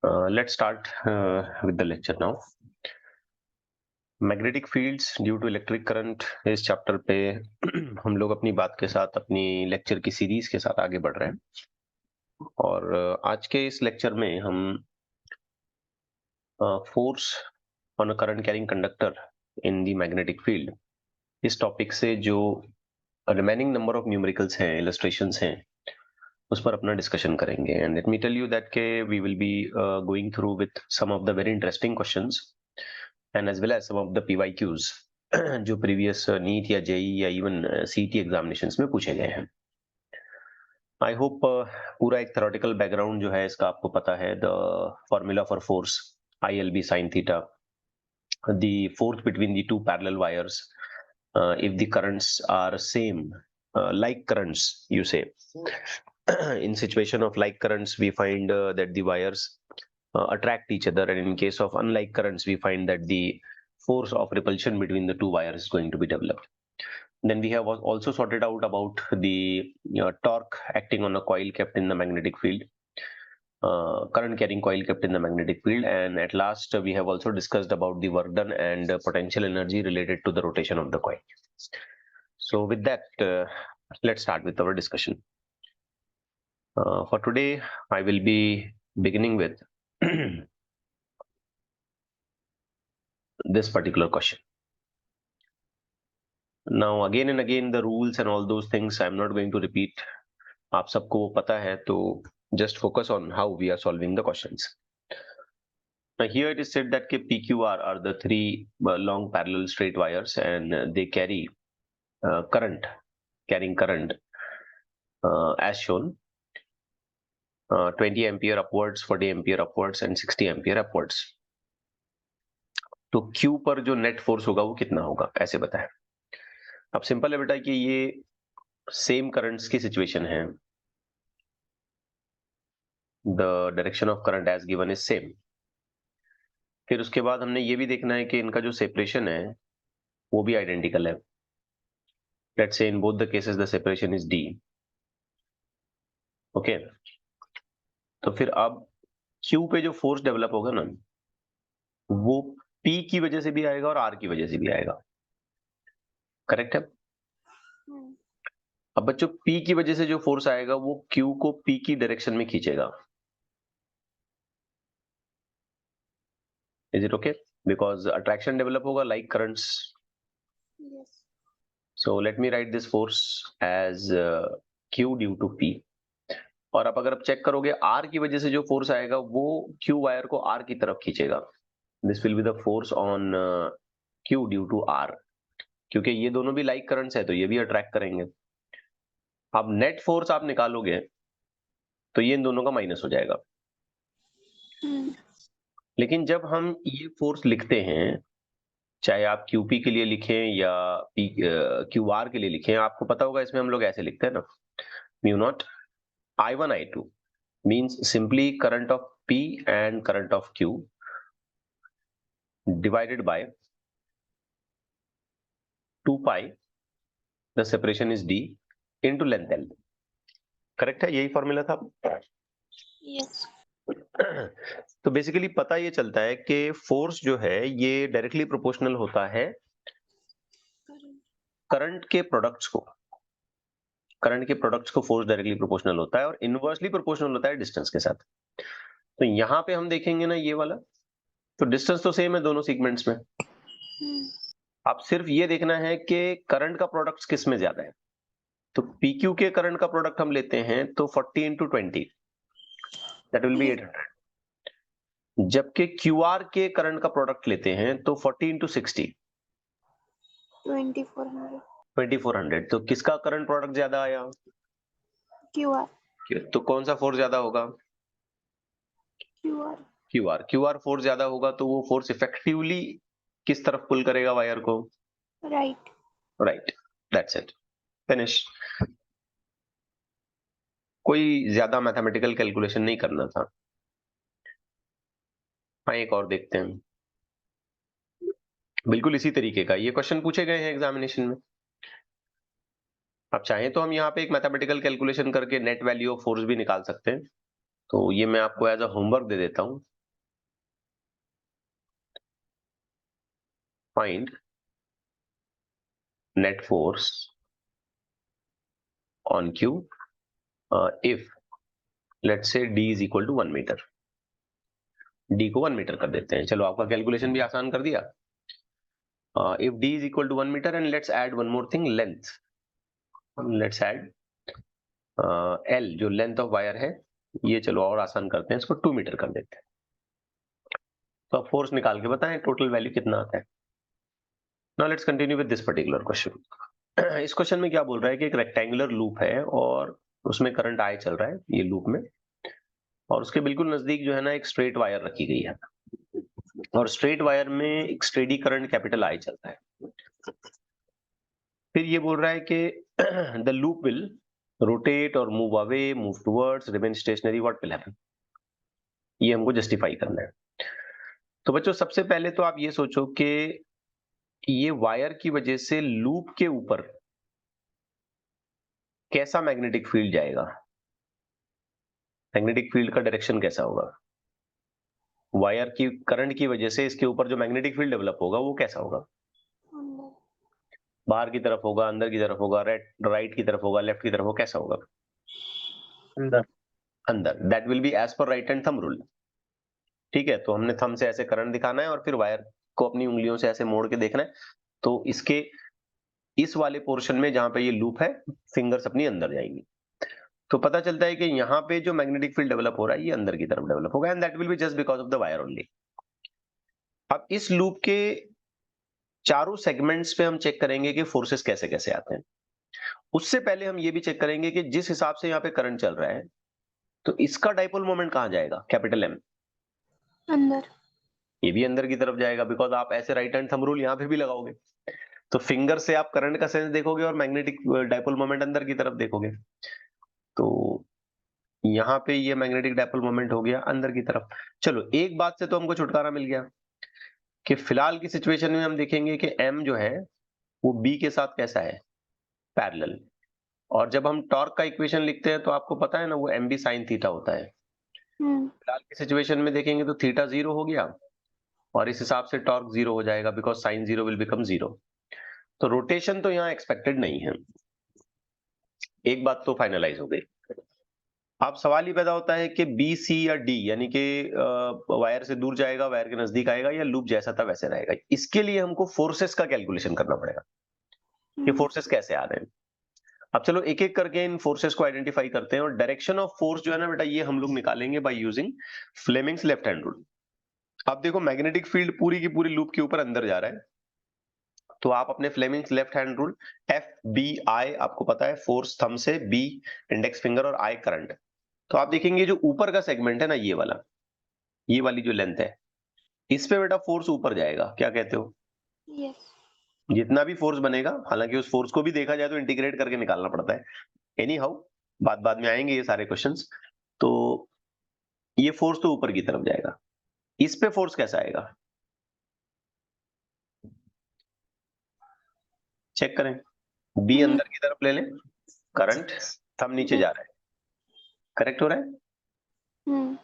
Let's start with the lecture now. Magnetic fields due to electric current इस chapter पे हम लोग अपनी बात के साथ अपनी लेक्चर की सीरीज के साथ आगे बढ़ रहे हैं और आज के इस लेक्चर में हम force on a current carrying conductor in the magnetic field इस टॉपिक से जो रिमेनिंग नंबर ऑफ न्यूमेरिकल्स हैं, इलस्ट्रेशंस हैं, उस पर अपना डिस्कशन करेंगे. And let me tell you that के we will be going through with some of the very interesting questions and as well as some of the PYQs जो previous NEET या JEE या even सीटी examinations में पूछे गए हैं. I hope पूरा एक थ्योरेटिकल बैकग्राउंड जो है इसका आपको पता है. The formula for force ILB sin theta, the force between the two parallel wires, if the currents are same, like currents you say, in situation of like currents we find that the wires attract each other, and in case of unlike currents we find that the force of repulsion between the two wires is going to be developed. Then we have also sorted out about the torque acting on a coil kept in the magnetic field, current carrying coil kept in the magnetic field, and at last we have also discussed about the work done and potential energy related to the rotation of the coil. So with that, let's start with our discussion. For today I will be beginning with this particular question. Now again and again the rules and all those things I'm not going to repeat. आप सबको वो पता है, तो just focus on how we are solving the questions. Now here it is said that PQR are the three long parallel straight wires and they carry carrying current as shown, 20 ampere upwards, 40 ampere upwards and 60 ampere upwards. तो Q पर जो net force होगा वो कितना होगा, ऐसे बताएं. अब सिंपल है बेटा कि ये सेम करंट्स की सिचुएशन है. The direction of current as given is same. फिर उसके बाद हमने ये भी देखना है कि इनका जो सेपरेशन है वो भी आइडेंटिकल है. Let's say in both the cases the separation is D. Okay, तो फिर अब Q पे जो फोर्स डेवलप होगा ना वो P की वजह से भी आएगा और R की वजह से भी आएगा. करेक्ट है. अब बच्चों P की वजह से जो फोर्स आएगा वो Q को P की डायरेक्शन में खींचेगा. Is it okay? Because attraction develop होगा like currents. So let me write this force as Q due to P. और अब अगर आप चेक करोगे R की वजह से जो फोर्स आएगा वो Q वायर को R की तरफ खींचेगा. This will be the force on Q due to R. क्योंकि ये दोनों भी लाइक करंट्स है तो ये भी अट्रैक्ट करेंगे. अब नेट फोर्स आप निकालोगे तो ये इन दोनों का माइनस हो जाएगा. लेकिन जब हम ये फोर्स लिखते हैं, चाहे आप QP के लिए लिखें या QR के लिए लिखें, आपको पता होगा इसमें हम लोग ऐसे लिखते हैं ना, mu naught I1 I2 means simply current of P and current of Q divided by 2 pi, the separation is D, into length L. Correct है, यही फॉर्मूला था. Yes. तो बेसिकली पता ये चलता है कि फोर्स जो है ये डायरेक्टली प्रोपोर्शनल होता है करंट के प्रोडक्ट्स को. करंट के प्रोडक्ट्स को फोर्स डायरेक्टली प्रोपोर्शनल होता है और इनवर्सली प्रोपोर्शनल होता है डिस्टेंस के साथ. तो यहाँ पे हम देखेंगे ना ये वाला, तो डिस्टेंस तो सेम है दोनों सीगमेंट्स में. अब सिर्फ ये देखना है कि करंट का प्रोडक्ट किस में ज्यादा है. तो PQ के करंट का प्रोडक्ट हम लेते हैं तो 40 into 20, दैट विल बी 800. जबकि QR के करंट का प्रोडक्ट लेते हैं तो 40 into 60, 2400. 2400. तो किसका करंट प्रोडक्ट ज्यादा आया? QR. तो कौन सा फोर्स ज्यादा होगा? QR. QR फोर्स ज्यादा होगा तो वो फोर्स इफेक्टिवली किस तरफ पुल करेगा वायर को? Right. Right, that's it, finish. कोई ज्यादा मैथमेटिकल कैलकुलेशन नहीं करना था. हाँ, एक और देखते हैं. बिल्कुल इसी तरीके का ये क्वेश्चन पूछे गए हैं एग्जामिनेशन में. आप चाहें तो हम यहाँ पे एक मैथमेटिकल कैलकुलेशन करके नेट वैल्यू ऑफ फोर्स भी निकाल सकते हैं. तो ये मैं आपको एज अ होमवर्क दे देता हूँ। Find net force on q if let's say d is equal to 1 metre. d को 1 मीटर कर देते हैं। चलो आपका कैलकुलेशन भी आसान कर दिया। If d is equal to 1 metre and let's add one more thing, length. Let's add l जो लेंथ ऑफ वायर है, ये चलो और आसान करते हैं, इसको 2 मीटर कर देते हैं। तो आप फोर्स निकाल के बताएं टोटल वैल्यू कितना आता है। Now let's continue with this particular question. इस क्वेश्चन में क्या बोल रहा है कि एक रेक्टेंगुलर लूप है और उसमें करंट I चल रहा है ये लूप में, और उसके बिल्कुल नजदीक जो है ना एक स्ट्रेट वायर रखी गई है, और स्ट्रेट वायर में एक स्टेडी करंट कैपिटल I चलता है। फिर ये बोल रहा है कि द लूप विल रोटेट और move away, move towards, remain stationery, what will happen. ये हमको जस्टिफाई करना है। तो बच्चों सबसे पहले तो आप ये सोचो कि ये वायर की वजह से लूप के ऊपर कैसा मैग्नेटिक फील्ड जाएगा, मैग्नेटिक फील्ड का डायरेक्शन कैसा होगा। वायर की करंट की वजह से इसके ऊपर जो मैग्नेटिक फील्ड डेवलप होगा वो कैसा होगा, अंदर। बाहर की तरफ होगा, अंदर की तरफ होगा, राइट की तरफ होगा, लेफ्ट की तरफ होगा, कैसा होगा। अंदर। अंदर। That will be as per right hand thumb rule. ठीक है, तो हमने थंब से ऐसे करंट दिखाना है और फिर वायर को अपनी उंगलियों से ऐसे मोड़ के देखना है। तो इसके इस वाले पोर्शन में जहां पे ये लूप है, फिंगर्स अपनी अंदर जाएंगी, तो पता चलता है कि यहाँ पे जो मैग्नेटिक फील्ड डेवलप हो रहा है ये अंदर की तरफ डेवलप होगा, and that will be just because of the wire only. अब इस लूप के चारों सेगमेंट्स पे हम चेक करेंगे कि फोर्सेस कैसे कैसे आते हैं। उससे पहले हम ये भी चेक करेंगे कि जिस हिसाब से यहाँ पे करंट चल रहा है, तो इसका डाइपोल मोमेंट कहाँ जाएगा, कैपिटल M। अंदर। ये भी अंदर की तरफ जाएगा, बिकॉज आप ऐसे राइट हैंड थंब रूल यहाँ पे भी लगाओगे, तो फिंगर से आप करंट का सेंस देखोगे और मैग्नेटिक डाइपोल मोमेंट अंदर की तरफ देखोगे। तो यहाँ पे ये मैग्नेटिक डाइपोल मोमेंट हो गया अंदर की तरफ। चलो एक बात से तो हमको छुटकारा मिल गया कि फिलहाल की सिचुएशन में हम देखेंगे कि M जो है वो B के साथ कैसा है, पैरेलल। और जब हम टॉर्क का इक्वेशन लिखते हैं तो आपको पता है ना वो mb sin थीटा होता है। फिलहाल की सिचुएशन में देखेंगे तो थीटा 0 हो गया और इस हिसाब से टॉर्क 0 हो जाएगा, बिकॉज साइन 0 विल बिकम 0। तो रोटेशन तो यहाँ एक्सपेक्टेड नहीं है। एक बात तो फाइनलाइज हो गई। अब सवाल ही पैदा होता है कि बी, सी या डी, यानी कि वायर से दूर जाएगा, वायर के नजदीक आएगा, या लूप जैसा था वैसे रहेगा। इसके लिए हमको फोर्सेस का कैलकुलेशन करना पड़ेगा कि फोर्सेस कैसे आ रहे हैं। अब चलो एक एक करके इन फोर्सेस को आइडेंटिफाई करते हैं, और डायरेक्शन ऑफ फोर्स जो है ना बेटा, ये हम लोग निकालेंगे by using Fleming's left hand rule. अब देखो मैग्नेटिक फील्ड पूरी की पूरी लूप के ऊपर अंदर जा रहा है, तो आप अपने Fleming's left hand rule, F B I आपको पता है, फोर्स थंब से, बी इंडेक्स फिंगर और आई करंट। तो आप देखेंगे जो ऊपर का सेगमेंट है ना, ये वाला, ये वाली जो लेंथ है, इस पे बेटा फोर्स ऊपर जाएगा। क्या कहते हो, यस। जितना भी फोर्स बनेगा, हालांकि उस फोर्स को भी देखा जाए तो इंटीग्रेट करके निकालना पड़ता है, एनी हाउ बाद में आएंगे ये सारे क्वेश्चंस। तो ये फोर्स तो ऊपर की तरफ जाएगा। इस पे फोर्स कैसा आएगा, चेक करें। बी अंदर की तरफ ले लें, करंट थंब नीचे जा रहा है, करेक्ट हो रहा है।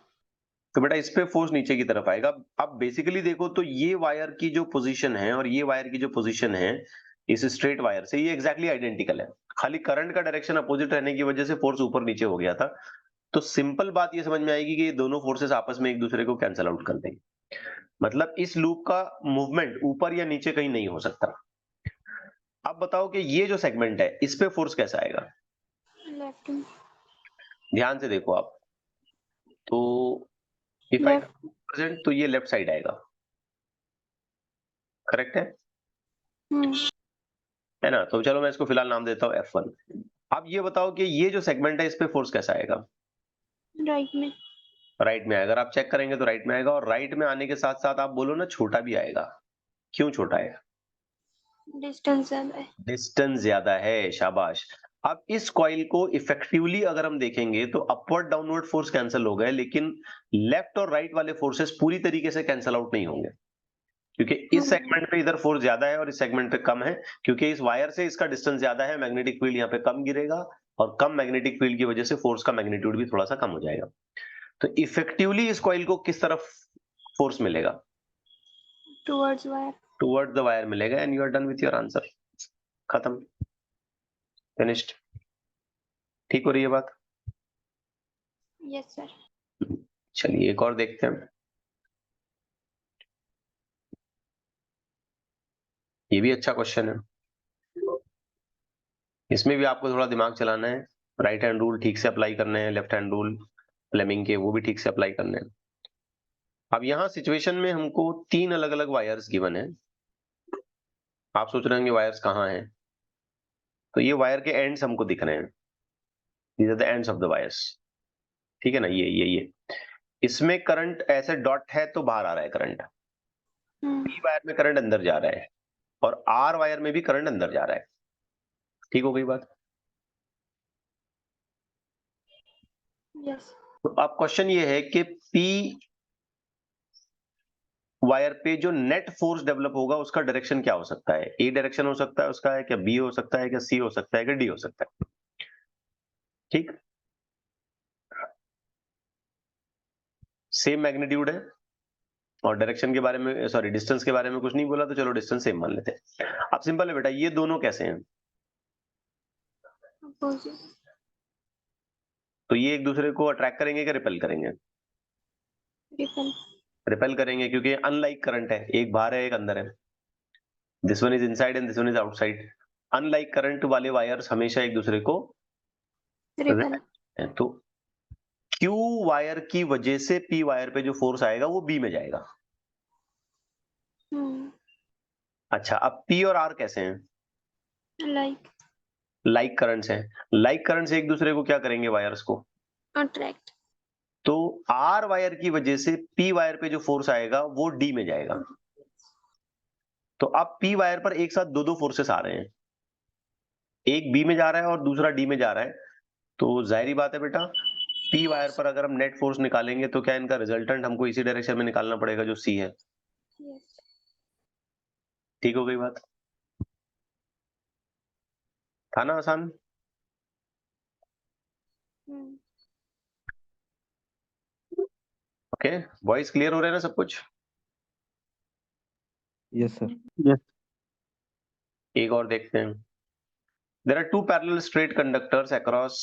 तो बेटा इस पे फोर्स नीचे की तरफ आएगा। अब बेसिकली देखो तो ये वायर की जो पोजीशन है और ये वायर की जो पोजीशन है इस स्ट्रेट वायर से, ये एग्जैक्टली आइडेंटिकल है, खाली करंट का डायरेक्शन अपोजिट रहने की वजह से फोर्स ऊपर नीचे हो गया था। तो सिंपल बात ये समझ में आएगी कि ये दोनों फोर्सेस आपस में एक दूसरे को कैंसल आउट कर देंगे। मतलब इस लूप का मूवमेंट ऊपर या नीचे कहीं नहीं हो सकता। अब बताओ कि ये जो सेगमेंट है इस पे फोर्स कैसा आएगा, लेफ्ट। ध्यान से देखो आप। तो इफ आई प्रेजेंट तो ये लेफ्ट साइड आएगा, करेक्ट है ना। तो चलो मैं इसको फिलहाल नाम देता हूँ F1। अब ये बताओ कि ये जो सेगमेंट है इस पे फोर्स कैसा आएगा, राइट में। राइट में आएगा। अगर आप चेक करेंगे तो राइट में आएगा, और राइट में आने के साथ साथ आप बोलो ना छोटा भी आएगा। क्यों छोटा है, डिस्टेंस ज्यादा है। डिस्टेंस ज्यादा है, शाबाश। अब इस कॉइल को इफेक्टिवली अगर हम देखेंगे तो अपवर्ड डाउनवर्ड फोर्स कैंसिल हो गए, लेकिन लेफ्ट और राइट वाले फोर्सेस पूरी तरीके से कैंसिल आउट नहीं होंगे, क्योंकि इस सेगमेंट पे इधर फोर्स ज्यादा है और इस सेगमेंट पे कम है, क्योंकि इस वायर से इसका डिस्टेंस ज्यादा है, मैग्नेटिक फील्ड यहाँ पे कम गिरेगा, और कम मैग्नेटिक फील्ड की वजह से फोर्स का मैग्नीट्यूड भी थोड़ा सा कम हो जाएगा। तो इफेक्टिवली इस कॉइल को किस तरफ फोर्स मिलेगा? Towards wire. Towards the wire मिलेगा and you are done with your answer. खत्म, फिनिश्ड। ठीक हो रही है बात? Yes sir. चलिए एक और देखते हैं। ये भी अच्छा क्वेश्चन है, इसमें भी आपको थोड़ा दिमाग चलाना है। राइट हैंड रूल ठीक से अप्लाई करने हैं, लेफ्ट हैंड रूल फ्लेमिंग के वो भी ठीक से अप्लाई करने हैं। अब यहाँ सिचुएशन में हमको 3 अलग अलग वायर्स गिवन है। आप सोच रहे होंगे वायर्स कहाँ हैं? तो ये वायर के एंड्स हमको दिख रहे हैं, these are the ends of the wires. ठीक है ना, ये इसमें करंट ऐसे डॉट है तो बाहर आ रहा है करंट, पी वायर में करंट अंदर जा रहा है और आर वायर में भी करंट अंदर जा रहा है। ठीक हो गई बात? यस। तो अब क्वेश्चन ये है कि पी वायर पे जो नेट फोर्स डेवलप होगा उसका डायरेक्शन क्या हो सकता है? ए डायरेक्शन हो सकता है उसका, है क्या बी हो सकता है, क्या सी हो सकता है, क्या डी हो सकता है? ठीक, सेम मैग्नीट्यूड है और डायरेक्शन के बारे में, सॉरी डिस्टेंस के बारे में कुछ नहीं बोला, तो चलो डिस्टेंस सेम मान लेते हैं। अब सिंपल है बेटा, ये दोनों कैसे हैं? अपोजिट। तो ये एक दूसरे को अट्रैक्ट करेंगे क्या रिपेल करेंगे? रिपल। रिपेल करेंगे, क्योंकि अनलाइक करंट है, एक बाहर है एक अंदर है। This one is inside and this one is outside. Unlike current वाले वायर्स हमेशा एक दूसरे को रिपल। तो क्यू वायर की वजह से पी वायर पे जो फोर्स आएगा वो बी में जाएगा। अच्छा, अब पी और आर कैसे हैं? लाइक। लाइक करंट्स हैं। लाइक करंट्स एक दूसरे को क्या करेंगे वायर्स को? अट्रैक्ट। तो आर वायर की वजह से पी वायर पे जो फोर्स आएगा वो डी में जाएगा। तो अब पी वायर पर एक साथ दो दो फोर्सेस आ रहे हैं, एक बी में जा रहा है और दूसरा डी में जा रहा है। तो जाहिर बात है बेटा, पी वायर पर अगर हम नेट फोर्स निकालेंगे तो क्या इनका रिजल्टेंट हमको इसी डायरेक्शन में निकालना पड़ेगा जो सी है। यस। ठीक हो गई बात? था ना आसान? ओके, वॉइस क्लियर हो रहा है ना सब कुछ? Yes, sir. Yes. एक और देखते हैं। There are two parallel straight conductors across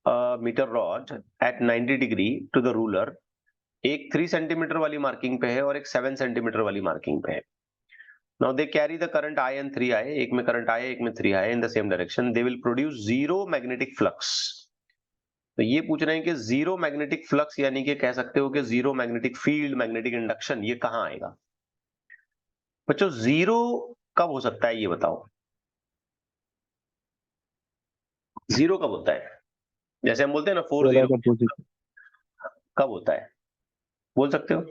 a meter rod at 90 degree to the ruler. एक 3 सेंटीमीटर वाली मार्किंग पे है और एक 7 सेंटीमीटर वाली मार्किंग पे है। Now they carry the current I and 3I, एक में करंट I एक में 3I in the same direction. They will produce zero magnetic flux. तो ये पूछ रहे हैं कि जीरो मैग्नेटिक फ्लक्स, यानी कि कह सकते हो कि zero magnetic field, magnetic induction, ये कहां आएगा? बच्चों जीरो कब हो सकता है ये बताओ? जीरो कब होता है? जैसे हम बोलते हैं ना 40, कब होता है बोल सकते हो?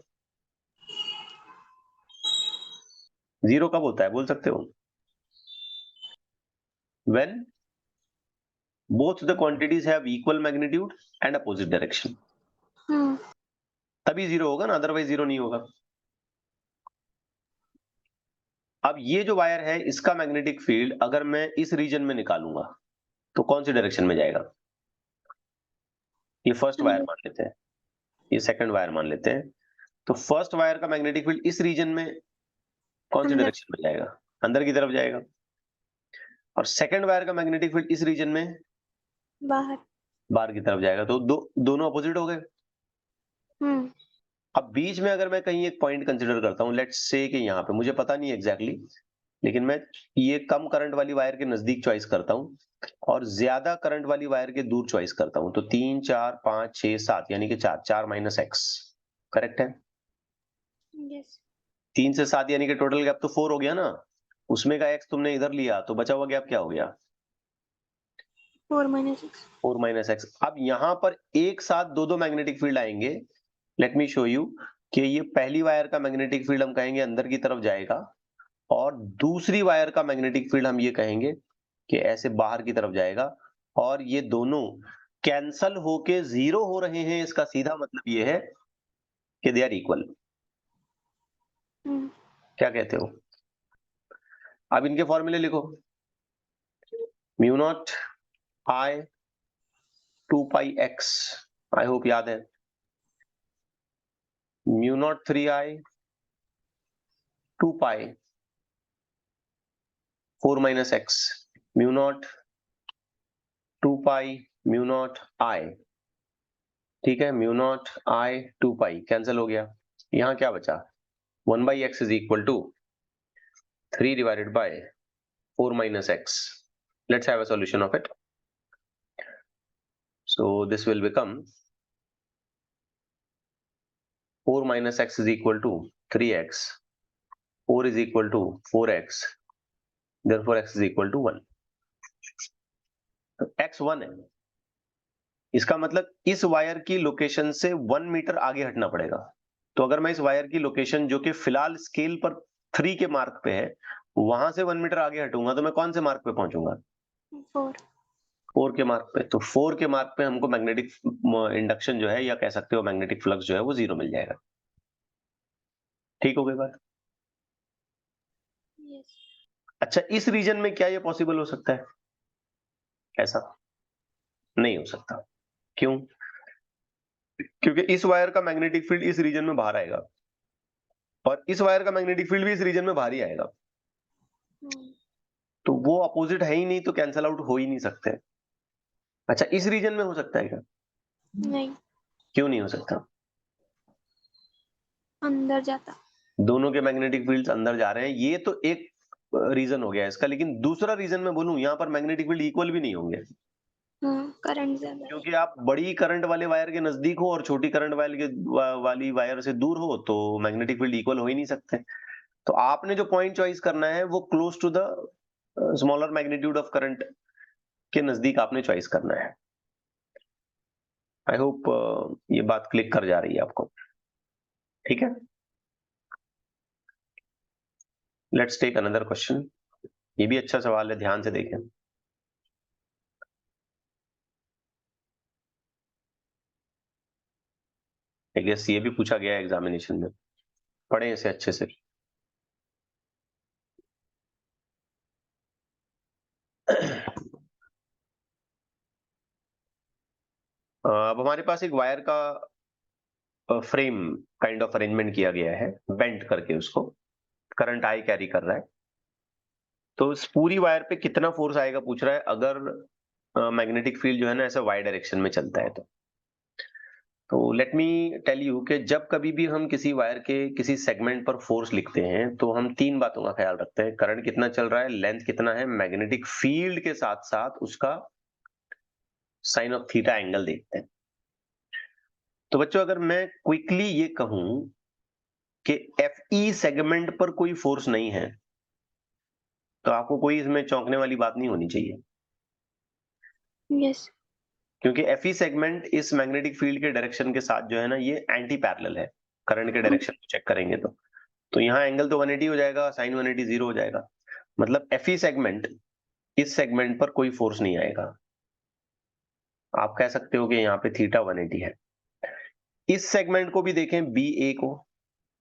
जीरो कब होता है बोल सकते हो? When both the quantities have equal magnitude and opposite direction, तभी जीरो होगा ना, अदरवाइज जीरो नहीं होगा। अब ये जो वायर है इसका मैग्नेटिक फील्ड अगर मैं इस रीजन में निकालूंगा तो कौन सी डायरेक्शन में जाएगा? ये फर्स्ट वायर मान लेते हैं, ये सेकंड वायर मान लेते हैं। तो फर्स्ट वायर का मैग्नेटिक फील्ड इस रीजन में कौन सी अंदर। डायरेक्शन में जाएगा? अंदर की तरफ जाएगा। और सेकंड वायर का मैग्नेटिक फील्ड इस रीजन में बाहर। बाहर की तरफ जाएगा। तो दोनों अपोजिट हो गए। अब बीच में अगर मैं कहीं एक पॉइंट कंसीडर करता हूं, लेट्स से कि यहाँ पे, मुझे पता नहीं एग्जैक्टली लेकिन मैं ये कम करंट वाली वायर के नजदीक चॉइस करता हूं और ज्यादा करंट वाली वायर के दूर चॉइस करता हूं। तो 3 4 5 6 7 यानी कि 4 माइनस एक्स, करेक्ट है? यस। 3 से 7 यानी कि टोटल गैप तो 4 हो गया ना, उसमें का एक्स तुमने इधर लिया तो बचा हुआ गैप क्या हो गया? 4 minus 6। 4 minus x. अब यहां पर एक साथ दो दो मैग्नेटिक फील्ड आएंगे। लेट मी शो यू कि ये पहली वायर का मैग्नेटिक फील्ड हम कहेंगे अंदर की तरफ जाएगा और दूसरी वायर का मैग्नेटिक फील्ड हम ये कहेंगे कि ऐसे बाहर की तरफ जाएगा, और ये दोनों कैंसल होके जीरो हो रहे हैं। इसका सीधा मतलब ये है कि दे आर इक्वल। क्या कहते हो? अब इनके फॉर्मूले लिखो। Mu naught I 2 pi x, I hope याद है। Mu naught 3i 2 pi 4 minus x, mu naught 2 pi mu naught I, ठीक है, mu naught I 2 pi cancel हो गया, यहां क्या बचा 1 by x is equal to 3 divided by 4 minus x. Let's have a solution of it. So this will become 4 minus x is equal to 3x, 4 is equal to 4x, therefore x is equal to 1. तो x 1 है, इसका मतलब इस wire की location से 1 metre आगे हटना पड़ेगा। तो अगर मैं इस वायर की लोकेशन जो कि फिलहाल स्केल पर 3 के मार्क पे है, वहां से 1 मीटर आगे हटूंगा तो मैं कौन से मार्क पे पहुंचूंगा? 4 के मार्क पे। तो 4 के मार्क पे हमको मैग्नेटिक इंडक्शन जो है, या कह सकते हो मैग्नेटिक फ्लक्स जो है वो 0 मिल जाएगा। ठीक हो गई बात? Yes. अच्छा, इस रीजन में क्या ये पॉसिबल हो सकता है? ऐसा नहीं हो सकता। क्यों? क्योंकि इस वायर का मैग्नेटिक फील्ड इस रीजन में बाहर आएगा और इस वायर का मैग्नेटिक फील्ड भी इस रीजन में बाहर ही आएगा, तो वो अपोजिट है ही नहीं, तो कैंसल आउट हो ही नहीं सकते। अच्छा, इस रीजन में हो सकता है क्या? नहीं, क्यों नहीं हो सकता? अंदर जाता। दोनों के मैग्नेटिक फील्ड्स अंदर जा रहे हैं, ये तो एक रीजन हो गया इसका। लेकिन दूसरा रीजन मैं बोलूं, यहाँ पर मैग्नेटिक फील्ड इक्वल भी नहीं होंगे, करंट ज्यादा है। क्योंकि आप बड़ी करंट वाले वायर के नजदीक हो और छोटी करंट वाली वायर से दूर हो, तो मैग्नेटिक फील्ड इक्वल हो ही नहीं सकते। तो आपने जो पॉइंट चॉइस करना है वो close to the smaller magnitude of current के नजदीक आपने चॉइस करना है। आई होप ये बात क्लिक कर जा रही है आपको। ठीक है, लेट्स टेक अनदर क्वेश्चन। ये भी अच्छा सवाल है, ध्यान से देखें। आई गेस ये भी पूछा गया है एग्जामिनेशन में, पढ़े इसे अच्छे से। अब हमारे पास एक वायर का फ्रेम काइंड ऑफ अरेंजमेंट किया गया है, बेंट करके उसको करंट आई कैरी कर रहा है। तो इस पूरी वायर पे कितना फोर्स आएगा पूछ रहा है, अगर मैग्नेटिक फील्ड जो है ना ऐसे वाई डायरेक्शन में चलता है। तो लेट मी टेल यू कि जब कभी भी हम किसी वायर के किसी सेगमेंट पर फोर्स लिखते हैं तो हम 3 बातों का ख्याल रखते हैं। करंट कितना चल रहा है, लेंथ कितना है, मैग्नेटिक फील्ड के साथ साथ उसका साइन ऑफ थीटा एंगल देखते हैं। तो बच्चों, अगर मैं क्विकली ये कहूं कि एफई सेगमेंट पर कोई फोर्स नहीं है, तो आपको कोई इसमें चौंकने वाली बात नहीं होनी चाहिए, यस। क्योंकि एफई सेगमेंट इस मैग्नेटिक फील्ड के डायरेक्शन के साथ जो है ना, ये एंटी पैरेलल है। करंट के डायरेक्शन को चेक करेंगे तो यहाँ एंगल तो 180 हो जाएगा, साइन 180 0 हो जाएगा। मतलब एफई सेगमेंट, इस सेगमेंट पर कोई फोर्स नहीं आएगा। आप कह सकते हो कि यहाँ पे थीटा 180 है। इस सेगमेंट को भी देखें, बी ए को,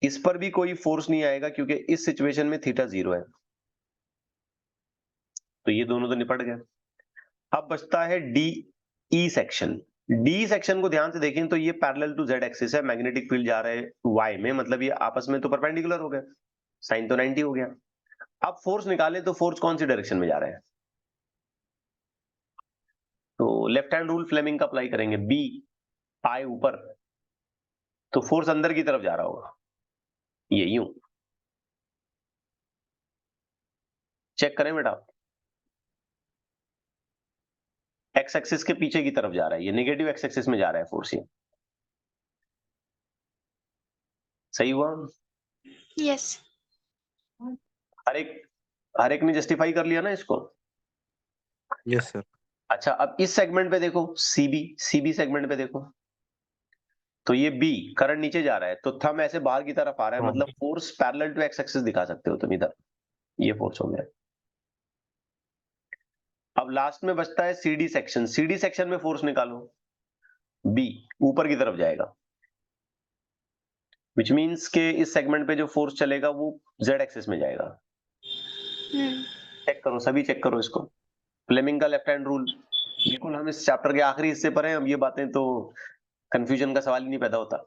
इस पर भी कोई फोर्स नहीं आएगा क्योंकि इस सिचुएशन में थीटा 0 है। तो ये दोनों तो निपट गए। अब बचता है D E section. D section को ध्यान से देखें तो ये पैरेलल टू जेड एक्सिस है, मैग्नेटिक फील्ड जा रहा है वाई में, मतलब ये आपस में तो परपेंडिकुलर हो गए, साइन तो 90 हो गया। अब फोर्स निकालें तो फोर्स कौन सी डायरेक्शन में जा रहा है? तो लेफ्ट हैंड रूल फ्लेमिंग का अप्लाई करेंगे, बी आई ऊपर, तो फोर्स अंदर की तरफ जा रहा होगा, ये यूं। चेक करें बेटा, एक्स एक्सिस के पीछे की तरफ जा रहा है, ये नेगेटिव एक्स एक्सिस में जा रहा है फोर्स, ये सही हुआ? यस। हर एक ने जस्टिफाई कर लिया ना इसको? Yes sir. अच्छा, अब इस सेगमेंट पे देखो, सीबी सेगमेंट पे देखो, तो ये बी करंट नीचे जा रहा है, तो थंब ऐसे बाहर की तरफ आ रहा है, मतलब force parallel to x axis दिखा सकते हो तुम इधर, ये फोर्स हो गया। अब लास्ट में बचता है सीडी सेक्शन। सीडी सेक्शन में फोर्स निकालो, बी ऊपर की तरफ जाएगा, विच मीन्स के इस सेगमेंट पे जो फोर्स चलेगा वो जेड एक्सिस में जाएगा। चेक करो, सभी चेक करो इसको, फ्लेमिंग का लेफ्ट हैंड रूल। बिल्कुल हम इस चैप्टर के आखिरी हिस्से पर हैं, अब ये बातें तो कंफ्यूजन का सवाल ही नहीं पैदा होता।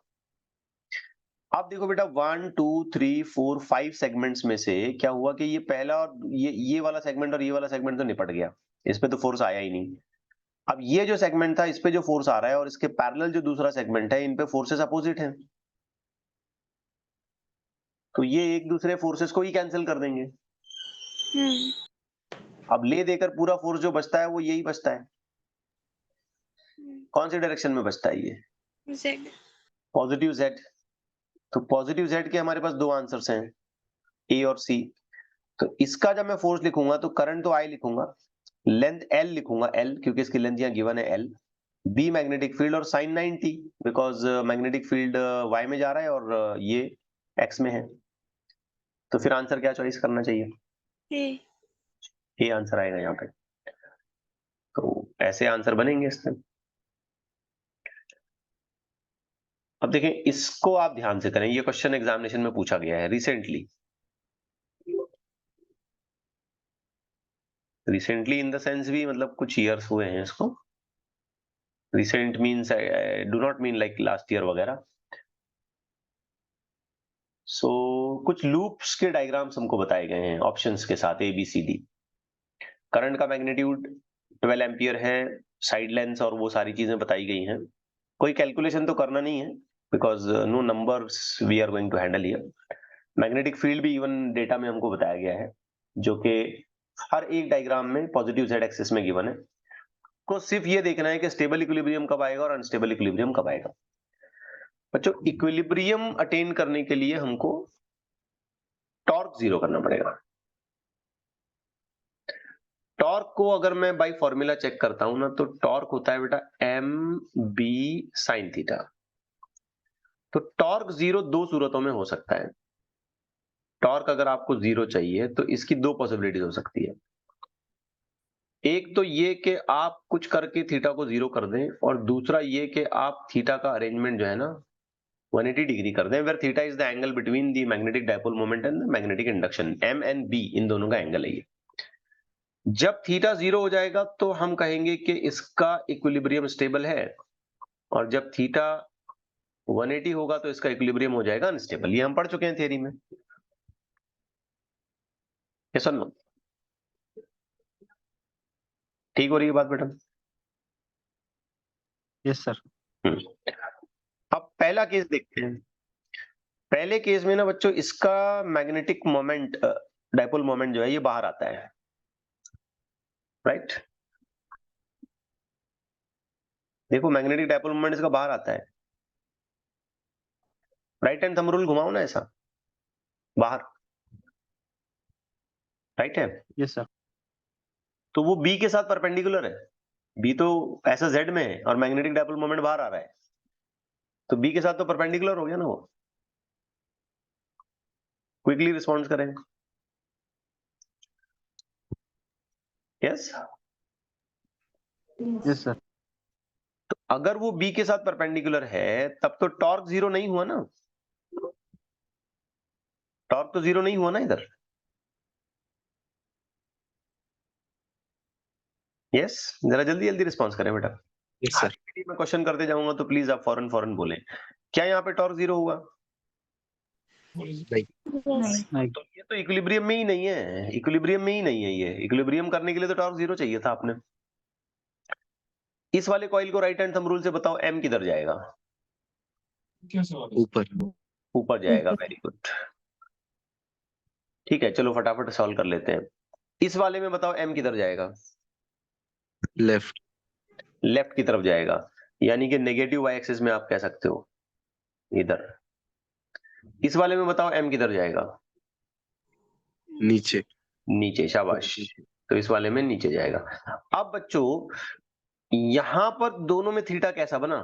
अब देखो बेटा 1 2 3 4 5 सेगमेंट्स में से क्या हुआ कि ये पहला और ये वाला सेगमेंट और ये वाला सेगमेंट तो निपट गया, इस पे तो फोर्स आया ही नहीं। अब ये जो सेगमेंट था इस पे जो फोर्स आ रहा है और इसके पैरेलल जो दूसरा सेगमेंट है इन पे फोर्सेस अपोजिट हैं, तो ये एक दूसरे फोर्सेस को ही कैंसिल कर देंगे। अब ले देकर पूरा फोर्स जो बचता है वो यही बचता है। कौन सी डायरेक्शन में बचता है ये? Z। Positive Z. तो पॉजिटिव जेड के हमारे पास दो आंसर्स हैं, ए और सी। तो इसका जब मैं फोर्स लिखूंगा तो करंट तो आई लिखूंगा, लेंथ एल लिखूंगा, एल क्योंकि इसकी लेंथ यहाँ गिवन है एल, बी मैग्नेटिक फील्ड और sine 90 because magnetic field y में जा रहा है और ये एक्स में है। तो फिर आंसर क्या चॉइस करना चाहिए? A। ये आंसर आएगा यहाँ पे। तो ऐसे आंसर बनेंगे इसमें। अब देखें इसको आप ध्यान से करें, ये क्वेश्चन एग्जामिनेशन में पूछा गया है recently. Recently in the sense भी मतलब कुछ ईयर्स हुए हैं इसको। Recent means do not mean like last year वगैरह। सो कुछ लूप्स के डायग्राम्स हमको बताए गए हैं ऑप्शंस के साथ A B C D. Current का मैग्नीट्यूड 12 एम्पियर है, साइड लेंथ और वो सारी चीजें बताई गई हैं। कोई कैलकुलेशन तो करना नहीं है because no numbers we are going to handle here. Magnetic field भी इवन डेटा में हमको बताया गया है जो कि हर एक डायग्राम में पॉजिटिव जेड एक्सिस में गिवन है। को सिर्फ ये देखना है कि स्टेबल इक्विलिब्रियम कब आएगा और अनस्टेबल इक्विलिब्रियम कब आएगा। बच्चों इक्विलिब्रियम अटेन करने के लिए हमको टॉर्क जीरो करना पड़ेगा। टॉर्क को अगर मैं बाई फॉर्मूला चेक करता हूं ना तो टॉर्क होता है बेटा एम बी साइन थीटा। तो टॉर्क जीरो दो सूरतों में हो सकता है। टॉर्क अगर आपको जीरो चाहिए तो इसकी दो पॉसिबिलिटीज हो सकती है। एक तो ये कि आप कुछ करके थीटा को जीरो कर दें और दूसरा ये कि आप थीटा का अरेंजमेंट जो है ना 180 डिग्री कर दें, where theta is the angle between the magnetic dipole moment and the magnetic induction. M and B इन दोनों का एंगल है ये। जब थीटा जीरो हो जाएगा तो हम कहेंगे कि इसका इक्विलिब्रियम स्टेबल है, और जब थीटा 180 होगा तो इसका इक्विलिब्रियम हो जाएगा अनस्टेबल। ये हम पढ़ चुके हैं थियरी में। ये सुन लो, ठीक हो रही है बात बेटा? Yes sir. अब पहला केस देखते हैं। पहले केस में ना बच्चों इसका मैग्नेटिक मोमेंट डायपोल मोमेंट जो है ये बाहर आता है, राइट? देखो मैग्नेटिक डायपोल मोमेंट इसका बाहर आता है। राइट हैंड थंब रूल घुमाओ ना ऐसा बाहर, राइट है? Yes sir. तो वो बी के साथ परपेंडिकुलर है। बी तो ऐसा जेड में है और मैग्नेटिक डायपोल मोमेंट बाहर आ रहा है, तो बी के साथ तो परपेंडिकुलर हो गया ना वो। क्विकली रिस्पॉन्स करें। यस। Yes sir. तो अगर वो बी के साथ परपेंडिकुलर है तब तो टॉर्क जीरो नहीं हुआ ना। टॉर्क तो जीरो नहीं हुआ ना इधर। यस, जरा जल्दी जल्दी रिस्पॉन्स करें बेटा। Yes sir. मैं क्वेश्चन करते जाऊंगा तो प्लीज आप फौरन फौरन बोलें। क्या यहाँ पे टॉर्क जीरो हुआ? नहीं। Yes। तो ये तो इक्विलिब्रियम में ही नहीं है, इक्विलिब्रियम में ही नहीं है। ये इक्विलिब्रियम करने के लिए तो टॉर्क जीरो चाहिए था आपने। इस वाले कॉइल को राइट हैंड थंब रूल से बताओ एम किधर जाएगा? ऊपर। ऊपर जाएगा। Very good. ठीक है, चलो फटाफट सॉल्व कर लेते हैं। इस वाले में बताओ एम किधर जाएगा? लेफ्ट। लेफ्ट की तरफ जाएगा, यानी कि नेगेटिव वाई एक्सिस में आप कह सकते हो इधर। इस वाले में बताओ एम किधर जाएगा? नीचे। नीचे, शाबाश। तो इस वाले में नीचे जाएगा। अब बच्चों यहां पर दोनों में थीटा कैसा बना?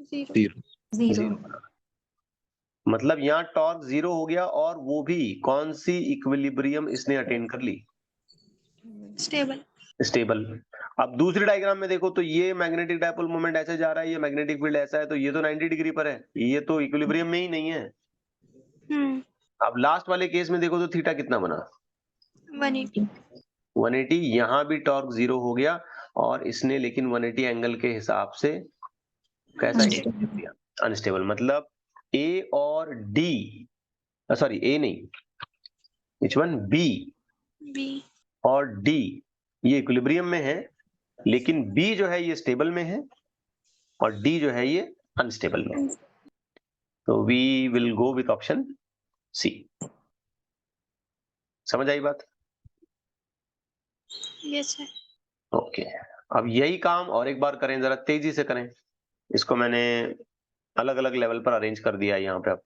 Zero। जीरो। मतलब यहाँ टॉर्क जीरो हो गया, और वो भी कौन सी इक्विलिब्रियम इसने अटेन कर ली? Stable। स्टेबल। अब दूसरी डायग्राम में देखो तो ये मैग्नेटिक डायपोल मोमेंट ऐसे जा रहा है, ये मैग्नेटिक फील्ड ऐसा है, तो ये तो 90 डिग्री पर है, ये तो इक्विलिब्रियम में ही नहीं है। अब लास्ट वाले केस में देखो तो थीटा कितना बना? 180। 180। यहां भी टॉर्क जीरो हो गया, और इसने लेकिन 180 एंगल के हिसाब से कैसा Unstable। अनस्टेबल। मतलब ए और डी, सॉरी ए नहीं, विच वन, बी बी और डी ये इक्विलिब्रियम में है, लेकिन बी जो है ये स्टेबल में है और डी जो है ये अनस्टेबल में है। तो we will go with option C. समझ आई बात? Yes sir. ओके, अब यही काम और एक बार करें, जरा तेजी से करें। इसको मैंने अलग अलग लेवल पर अरेंज कर दिया है यहाँ पे। अब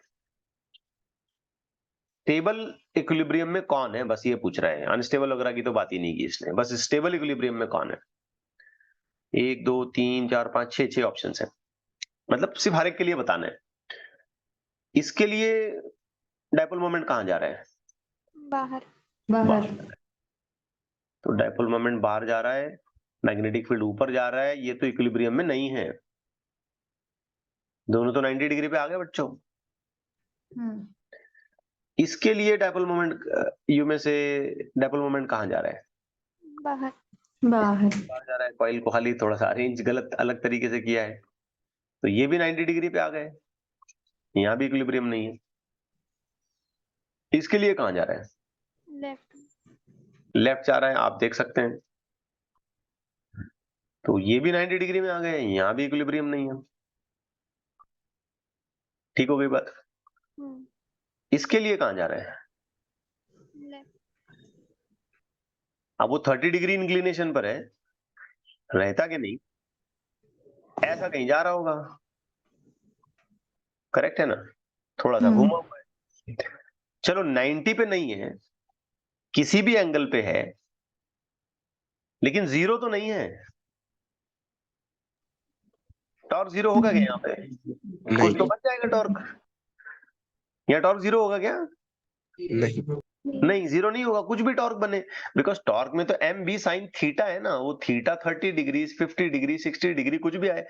स्टेबल इक्विलिब्रियम में कौन है, बस ये पूछ रहा है। अनस्टेबल वगैरह की तो बात ही नहीं की इसने, बस स्टेबल इक्विलिब्रियम में कौन है। 1 2 3 4 5 6 ऑप्शन है, मतलब सिर्फ हर एक के लिए बताना है। इसके लिए डायपोल मोमेंट कहाँ जा रहा है? बाहर। बाहर। तो डायपोल मोमेंट बाहर जा रहा है, मैग्नेटिक फील्ड ऊपर जा रहा है, ये तो इक्विलिब्रियम में नहीं है। दोनों तो 90 डिग्री पे आ गए बच्चों। इसके लिए डायपोल मोमेंट यू में से डायपोल मोमेंट कहाँ जा रहा है? बाहर। बाहर। बाहर जा रहा है। कॉइल को खाली थोड़ा सा अरेंज गलत अलग तरीके से किया है, तो ये भी 90 डिग्री पे आ गए, यहाँ भी इक्विलिब्रियम नहीं है। इसके लिए कहाँ जा रहा है? लेफ्ट। लेफ्ट जा रहा है, आप देख सकते हैं। तो ये भी 90 डिग्री में आ गए, यहाँ भी इक्विलिब्रियम नहीं है। ठीक हो गई बात? इसके लिए कहाँ जा रहा है? लेफ्ट। अब वो 30 डिग्री इंक्लिनेशन पर है, रहता कि नहीं, ऐसा कहीं जा रहा होगा। करेक्ट है ना? थोड़ा सा घुमा हुआ है। चलो 90 पे नहीं है, किसी भी एंगल पे है, लेकिन जीरो तो नहीं है। टॉर्क जीरो होगा क्या यहाँ पे? कुछ तो बच जाएगा टॉर्क। यहाँ टॉर्क जीरो होगा क्या? नहीं। नहीं, जीरो नहीं होगा, कुछ भी टॉर्क बने, बिकॉज टॉर्क में तो एम बी साइन थीटा है ना, वो थीटा 30 डिग्री 50 डिग्री 60 डिग्री कुछ भी आए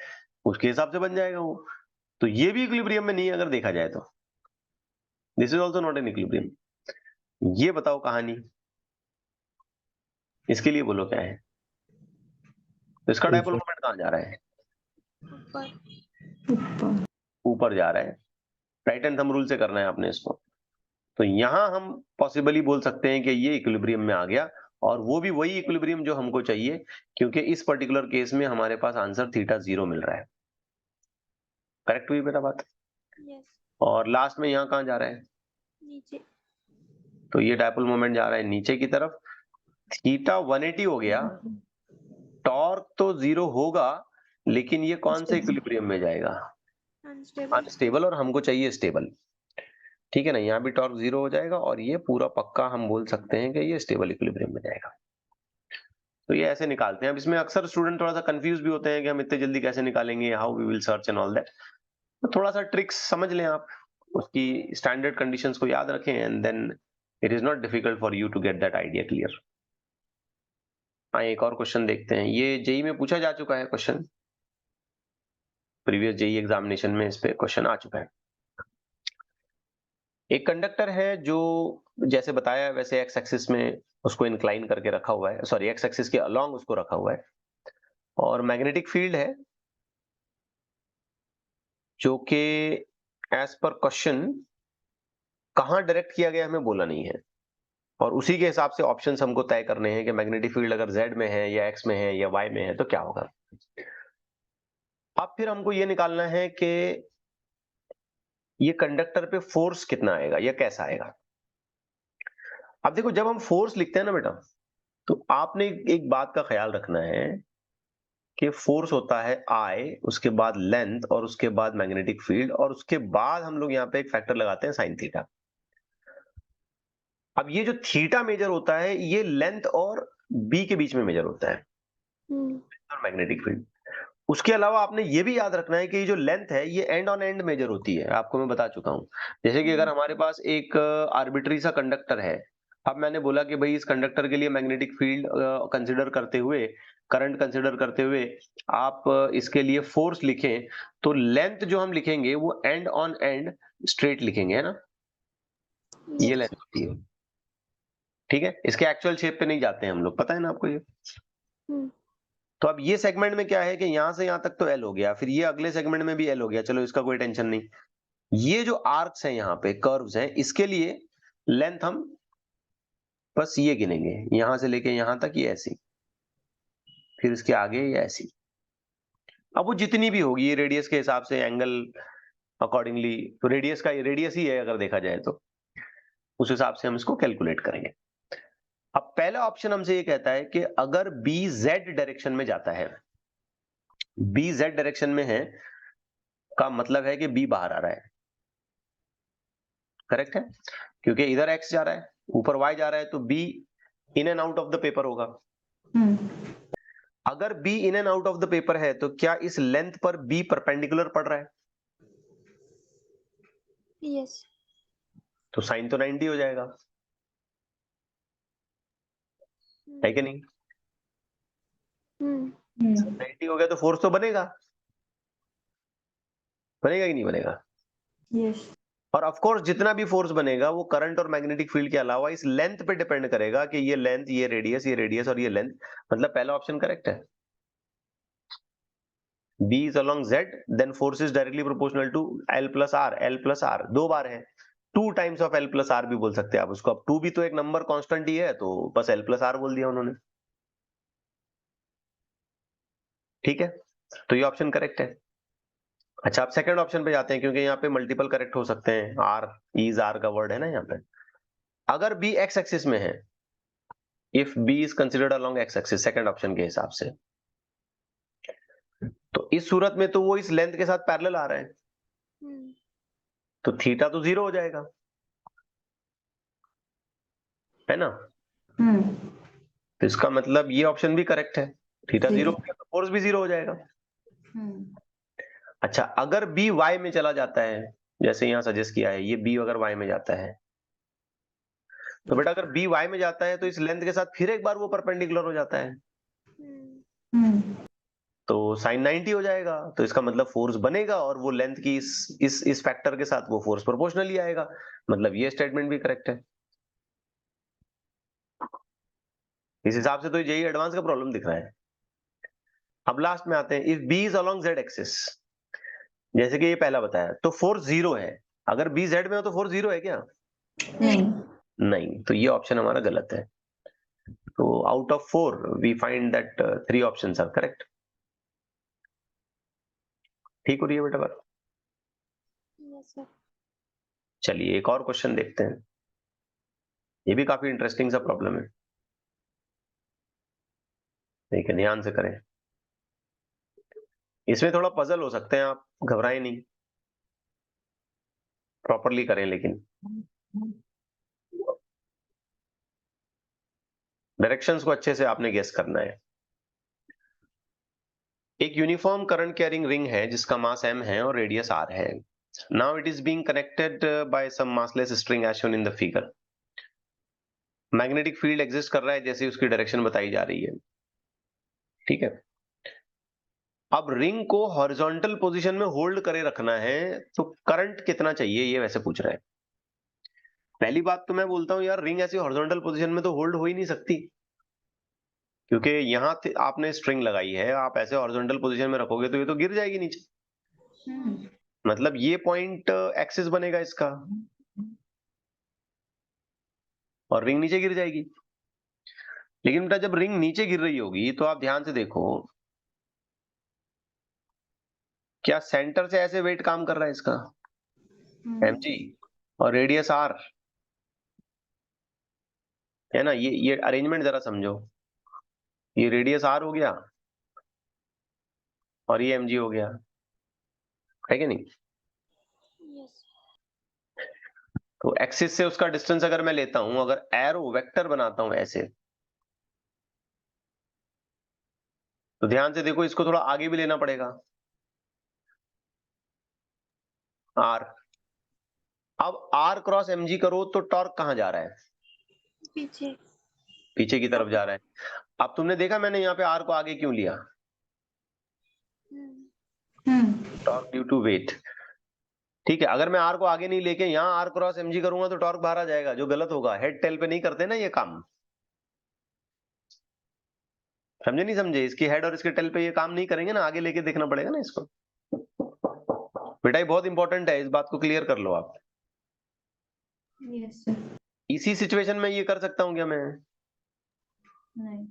उसके हिसाब से बन जाएगा वो। तो ये भी इक्विलिब्रियम में नहीं है अगर देखा जाए तो। This is also not an equilibrium. ये बताओ कहानी, इसके लिए बोलो क्या है? तो इसका डायपोल मोमेंट कहाँ जा रहा है? ऊपर। ऊपर जा रहा है। राइट हैंड थंब रूल से करना है आपने इसको। तो यहां हम पॉसिबली बोल सकते हैं कि ये इक्विलिब्रियम में आ गया, और वो भी वही इक्विलिब्रियम जो हमको चाहिए, क्योंकि इस पर्टिकुलर केस में हमारे पास आंसर थीटा 0 मिल रहा है। करेक्ट हुई बेटा बात? यस। और लास्ट में यहाँ कहाँ जा रहा है? नीचे। तो ये डायपोल मोमेंट जा रहा है नीचे की तरफ। थीटा 180 हो गया, टॉर्क तो 0 होगा, लेकिन ये कौन से इक्विलिब्रियम में जाएगा? अनस्टेबल। अनस्टेबल, और हमको चाहिए स्टेबल। ठीक है ना? यहाँ भी टॉर्क 0 हो जाएगा, और ये पूरा पक्का हम बोल सकते हैं कि ये स्टेबल इक्विलिब्रियम में जाएगा। तो ये ऐसे निकालते हैं। अब इसमें अक्सर स्टूडेंट थोड़ा सा कंफ्यूज भी होते हैं कि हम इतने जल्दी कैसे निकालेंगे, how we will search and all that. तो थोड़ा सा ट्रिक्स समझ लें आप, उसकी स्टैंडर्ड कंडीशंस को याद रखें, and then it is not difficult for you to get that idea clear. आइए एक और क्वेश्चन देखते हैं। ये जेई में पूछा जा चुका है क्वेश्चन, प्रीवियस जेई एग्जामिनेशन में इस पे क्वेश्चन आ चुका है। एक कंडक्टर है जो जैसे बताया वैसे एक्स एक्सिस में उसको इंक्लाइन करके रखा हुआ है, सॉरी एक्स एक्सिस के अलोंग उसको रखा हुआ है, और मैग्नेटिक फील्ड है जो कि एज पर क्वेश्चन कहां डायरेक्ट किया गया हमें बोला नहीं है, और उसी के हिसाब से ऑप्शंस हमको तय करने हैं कि मैग्नेटिक फील्ड अगर जेड में है या एक्स में है या वाई में है तो क्या होगा। अब फिर हमको ये निकालना है कि ये कंडक्टर पे फोर्स कितना आएगा या कैसा आएगा। अब देखो, जब हम फोर्स लिखते हैं ना बेटा, तो आपने एक बात का ख्याल रखना है कि फोर्स होता है आई, उसके बाद लेंथ, और उसके बाद मैग्नेटिक फील्ड, और उसके बाद हम लोग यहाँ पे एक फैक्टर लगाते हैं साइन थीटा। अब ये जो थीटा मेजर होता है ये लेंथ और बी के बीच में मेजर होता है, और मैग्नेटिक फील्ड। उसके अलावा आपने ये भी याद रखना है कि ये जो लेंथ है ये एंड ऑन एंड मेजर होती है, आपको मैं बता चुका हूं। जैसे कि अगर हमारे पास एक आर्बिट्री सा कंडक्टर है, अब मैंने बोला कि भाई इस कंडक्टर के लिए मैग्नेटिक फील्ड कंसिडर करते हुए, करंट कंसिडर करते हुए आप इसके लिए फोर्स लिखें, तो लेंथ जो हम लिखेंगे वो एंड ऑन एंड स्ट्रेट लिखेंगे, है ना? ये लेंथ होती है। ठीक है, इसके एक्चुअल शेप पे नहीं जाते हैं हम लोग, पता है ना आपको ये। तो अब ये सेगमेंट में क्या है कि यहां से यहां तक तो एल हो गया, फिर ये अगले सेगमेंट में भी एल हो गया, चलो इसका कोई टेंशन नहीं। ये जो आर्क्स हैं यहाँ पे, कर्व्स हैं, इसके लिए लेंथ हम बस ये गिनेंगे, यहां से लेके यहां तक ये ऐसी, फिर इसके आगे ये ऐसी। अब वो जितनी भी होगी ये रेडियस के हिसाब से एंगल अकॉर्डिंगली, तो रेडियस का रेडियस ही है अगर देखा जाए तो, उस हिसाब से हम इसको कैलकुलेट करेंगे। अब पहला ऑप्शन हमसे ये कहता है कि अगर बी जेड डायरेक्शन में जाता है, बी जेड डायरेक्शन में है का मतलब है कि बी बाहर आ रहा है, करेक्ट है, क्योंकि इधर एक्स जा रहा है, ऊपर वाई जा रहा है, तो be in and out of the paper होगा। अगर be in and out of the paper है तो क्या इस लेंथ पर बी परपेंडिकुलर पड़ रहा है? यस। तो साइन तो 90 हो जाएगा, है कि नहीं? 90 हो गया तो फोर्स तो बनेगा, बनेगा कि नहीं बनेगा? यस। और ऑफ कोर्स जितना भी फोर्स बनेगा वो करंट और मैग्नेटिक फील्ड के अलावा इस लेंथ पे डिपेंड करेगा कि ये लेंथ, ये रेडियस और ये लेंथ, मतलब पहला ऑप्शन करेक्ट है। B is along Z, then force is directly proportional to L plus R, L plus R दो बार है, 2 times of L plus R भी बोल सकते हैं आप उसको। अब 2 भी तो एक नंबर कांस्टेंट ही है, तो बस L plus R बोल दिया उन्होंने, ठीक है, तो ये ऑप्शन करेक्ट है। अच्छा, आप सेकंड ऑप्शन पे जाते हैं, क्योंकि यहाँ पे मल्टीपल करेक्ट हो सकते हैं, आर इज आर का वर्ड है ना यहाँ पे। अगर बी एक्स एक्सिस में है, if B is considered along x axis, second option के हिसाब से, तो इस सूरत में तो वो इस लेंथ के साथ पैरेलल आ रहा है, तो थीटा तो 0 हो जाएगा, है ना? तो इसका मतलब ये ऑप्शन भी करेक्ट है, थीटा 0 हो गया तो फोर्स भी 0 हो जाएगा। अच्छा, अगर बी वाई में चला जाता है, जैसे यहाँ सजेस्ट किया है, ये बी अगर वाई में जाता है, तो बेटा अगर बी वाई में जाता है तो इस लेंथ के साथ फिर एक बार वो परपेंडिकुलर हो जाता है, तो साइन 90 हो जाएगा, तो इसका मतलब फोर्स बनेगा और वो लेंथ की इस फैक्टर के साथ वो फोर्स प्रोपोर्शनली आएगा, मतलब ये स्टेटमेंट भी करेक्ट है। इस हिसाब से तो यही एडवांस का प्रॉब्लम दिख रहा है। अब लास्ट में आते हैं, if B is along z axis, जैसे कि ये पहला बताया, तो फोर्स 0 है। अगर बी जेड में हो तो फोर्स 0 है क्या? नहीं, तो ये ऑप्शन हमारा गलत है। तो out of 4 we find that 3 options are correct. ठीक हो रही है बेटा बात? Yes sir. चलिए एक और क्वेश्चन देखते हैं, ये भी काफी इंटरेस्टिंग सा प्रॉब्लम है, ठीक है, ध्यान से करें। इसमें थोड़ा पजल हो सकते हैं आप, घबराएं नहीं, प्रॉपरली करें, लेकिन डायरेक्शंस को अच्छे से आपने गेस करना है। एक यूनिफॉर्म करंट कैरिंग रिंग है जिसका मास m है और रेडियस r है। Now it is being connected by some massless string as shown in the figure. Magnetic field exist कर रहा है जैसे उसकी डायरेक्शन बताई जा रही है, ठीक है। अब रिंग को हॉरिजॉन्टल पोजीशन में होल्ड करे रखना है, तो करंट कितना चाहिए ये वैसे पूछ रहा है। पहली बात तो मैं बोलता हूं यार, रिंग ऐसी हॉरिजॉन्टल पोजीशन में तो होल्ड हो ही नहीं सकती, क्योंकि यहाँ आपने स्ट्रिंग लगाई है, आप ऐसे हॉरिजॉन्टल पोजीशन में रखोगे तो ये तो गिर जाएगी नीचे, मतलब ये पॉइंट एक्सिस बनेगा इसका और रिंग नीचे गिर जाएगी। लेकिन बेटा जब रिंग नीचे गिर रही होगी तो आप ध्यान से देखो, क्या सेंटर से ऐसे वेट काम कर रहा है इसका mg, और रेडियस r है ना। ये अरेंजमेंट जरा समझो, ये रेडियस r हो गया और ये mg हो गया, है कि नहीं? यस। तो एक्सिस से उसका डिस्टेंस अगर मैं लेता हूं, अगर एरो वेक्टर बनाता हूं ऐसे, तो ध्यान से देखो, इसको थोड़ा आगे भी लेना पड़ेगा, r। अब r क्रॉस mg करो तो टॉर्क कहां जा रहा है? पीछे। पीछे की तरफ जा रहा है। अब तुमने देखा मैंने यहाँ पे r को आगे क्यों लिया? टॉर्क ड्यू टू वेट, ठीक है। अगर मैं r को आगे नहीं लेके यहाँ r क्रॉस mg करूंगा तो टॉर्क बाहर आ जाएगा, जो गलत होगा। हेड टेल पे नहीं करते ना ये काम, समझे नहीं समझे? इसकी हेड और इसके टेल पे ये काम नहीं करेंगे ना, आगे लेके देखना पड़ेगा ना इसको। बेटा ये बहुत इंपॉर्टेंट है, इस बात को क्लियर कर लो आप। Yes sir. इसी सिचुएशन में ये कर सकता हूं क्या मैं? नहीं।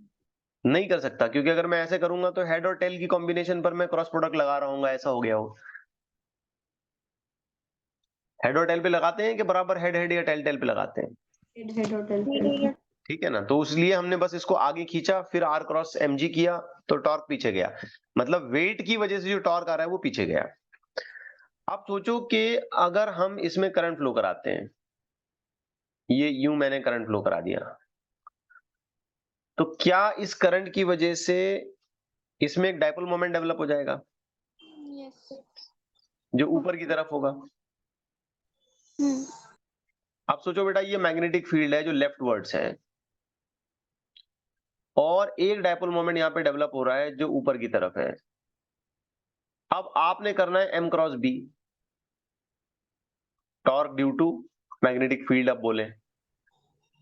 नहीं कर सकता, क्योंकि अगर मैं ऐसे करूंगा तो हेड और टेल की कॉम्बिनेशन पर मैं क्रॉस प्रोडक्ट लगा रहा हूँ, ऐसा हो गया हो। हेड और टेल पे लगाते हैं कि बराबर हेड हेड या टेल टेल पे लगाते हैं? हेड और टेल पे। ठीक है ना, तो इसलिए हमने बस इसको आगे खींचा, फिर आर क्रॉस mg किया तो टॉर्क पीछे गया, मतलब वेट की वजह से जो टॉर्क आ रहा है वो पीछे गया। अब सोचो कि अगर हम इसमें करंट फ्लो कराते हैं, ये यूं मैंने करंट फ्लो करा दिया, तो क्या इस करंट की वजह से इसमें एक डाइपोल मोमेंट डेवलप हो जाएगा यस। जो ऊपर की तरफ होगा? अब सोचो बेटा, ये मैग्नेटिक फील्ड है जो लेफ्ट वर्ड्स है, और एक डाइपोल मोमेंट यहाँ पे डेवलप हो रहा है जो ऊपर की तरफ है। अब आपने करना है m cross b, torque due to magnetic field अब बोले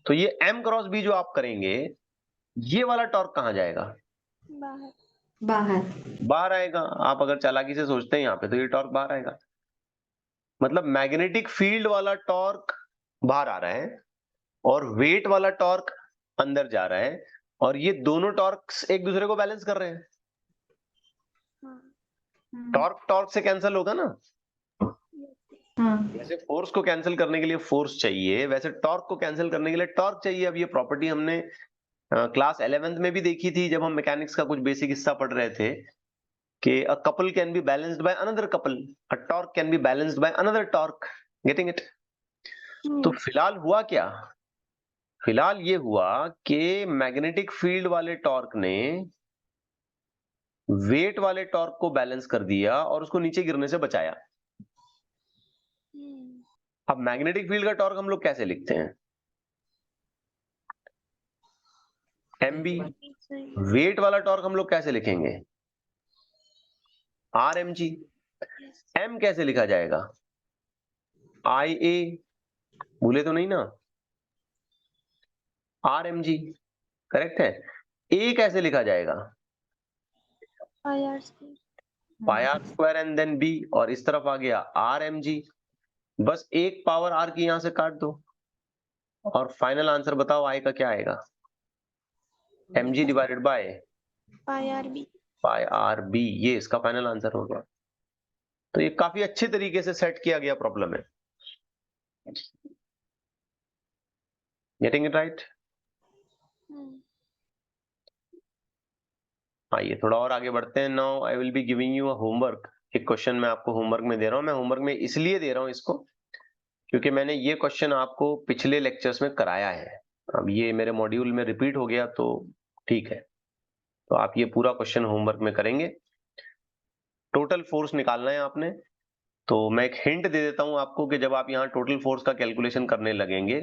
तो ये m क्रॉस b जो आप करेंगे, ये वाला टॉर्क कहां जाएगा? बाहर। बाहर। बाहर आएगा। आप अगर चालाकी से सोचते हैं यहाँ पे, तो ये टॉर्क बाहर आएगा, मतलब मैग्नेटिक फील्ड वाला टॉर्क बाहर आ रहा है और वेट वाला टॉर्क अंदर जा रहा है, और ये दोनों टॉर्क्स एक दूसरे को बैलेंस कर रहे हैं। टॉर्क टॉर्क से कैंसिल होगा ना। वैसे फोर्स को कैंसिल करने के लिए फोर्स चाहिए, वैसे टॉर्क को कैंसिल करने के लिए टॉर्क चाहिए। अब ये प्रॉपर्टी हमने क्लास 11th में भी देखी थी, जब हम मैकेनिक्स का कुछ बेसिक हिस्सा पढ़ रहे थे कि a couple can be balanced by another couple, a torque can be balanced by another torque. Getting it? तो फिलहाल हुआ क्या? फिलहाल ये हुआ कि मैग्नेटिक फील्ड वाले टॉर्क ने वेट वाले टॉर्क को बैलेंस कर दिया और उसको नीचे गिरने से बचाया। अब मैग्नेटिक फील्ड का टॉर्क हम लोग कैसे लिखते हैं? mb। वेट वाला टॉर्क हम लोग कैसे लिखेंगे? rmg। m कैसे लिखा जाएगा? ia। भूले तो नहीं ना? rmg करेक्ट है। a कैसे लिखा जाएगा? Pi r square and then b, और इस तरफ आ गया rmg। बस एक पावर r की यहां से काट दो, और फाइनल आंसर बताओ i का क्या आएगा? mg divided by pi r B, ये इसका फाइनल आंसर होगा। तो ये काफी अच्छे तरीके से सेट किया गया प्रॉब्लम है। Getting it right? आइए थोड़ा और आगे बढ़ते हैं। Now I will be giving you a homework. एक क्वेश्चन मैं आपको होमवर्क में दे रहा हूं। मैं होमवर्क में इसलिए दे रहा हूं इसको, क्योंकि मैंने ये क्वेश्चन आपको पिछले लेक्चर्स में कराया है। अब ये मेरे मॉड्यूल में रिपीट हो गया तो ठीक है, तो आप ये पूरा क्वेश्चन होमवर्क में करेंगे। टोटल फोर्स निकालना है आपने। तो मैं एक हिंट दे देता हूं आपको कि जब आप यहाँ टोटल फोर्स का कैलकुलेशन करने लगेंगे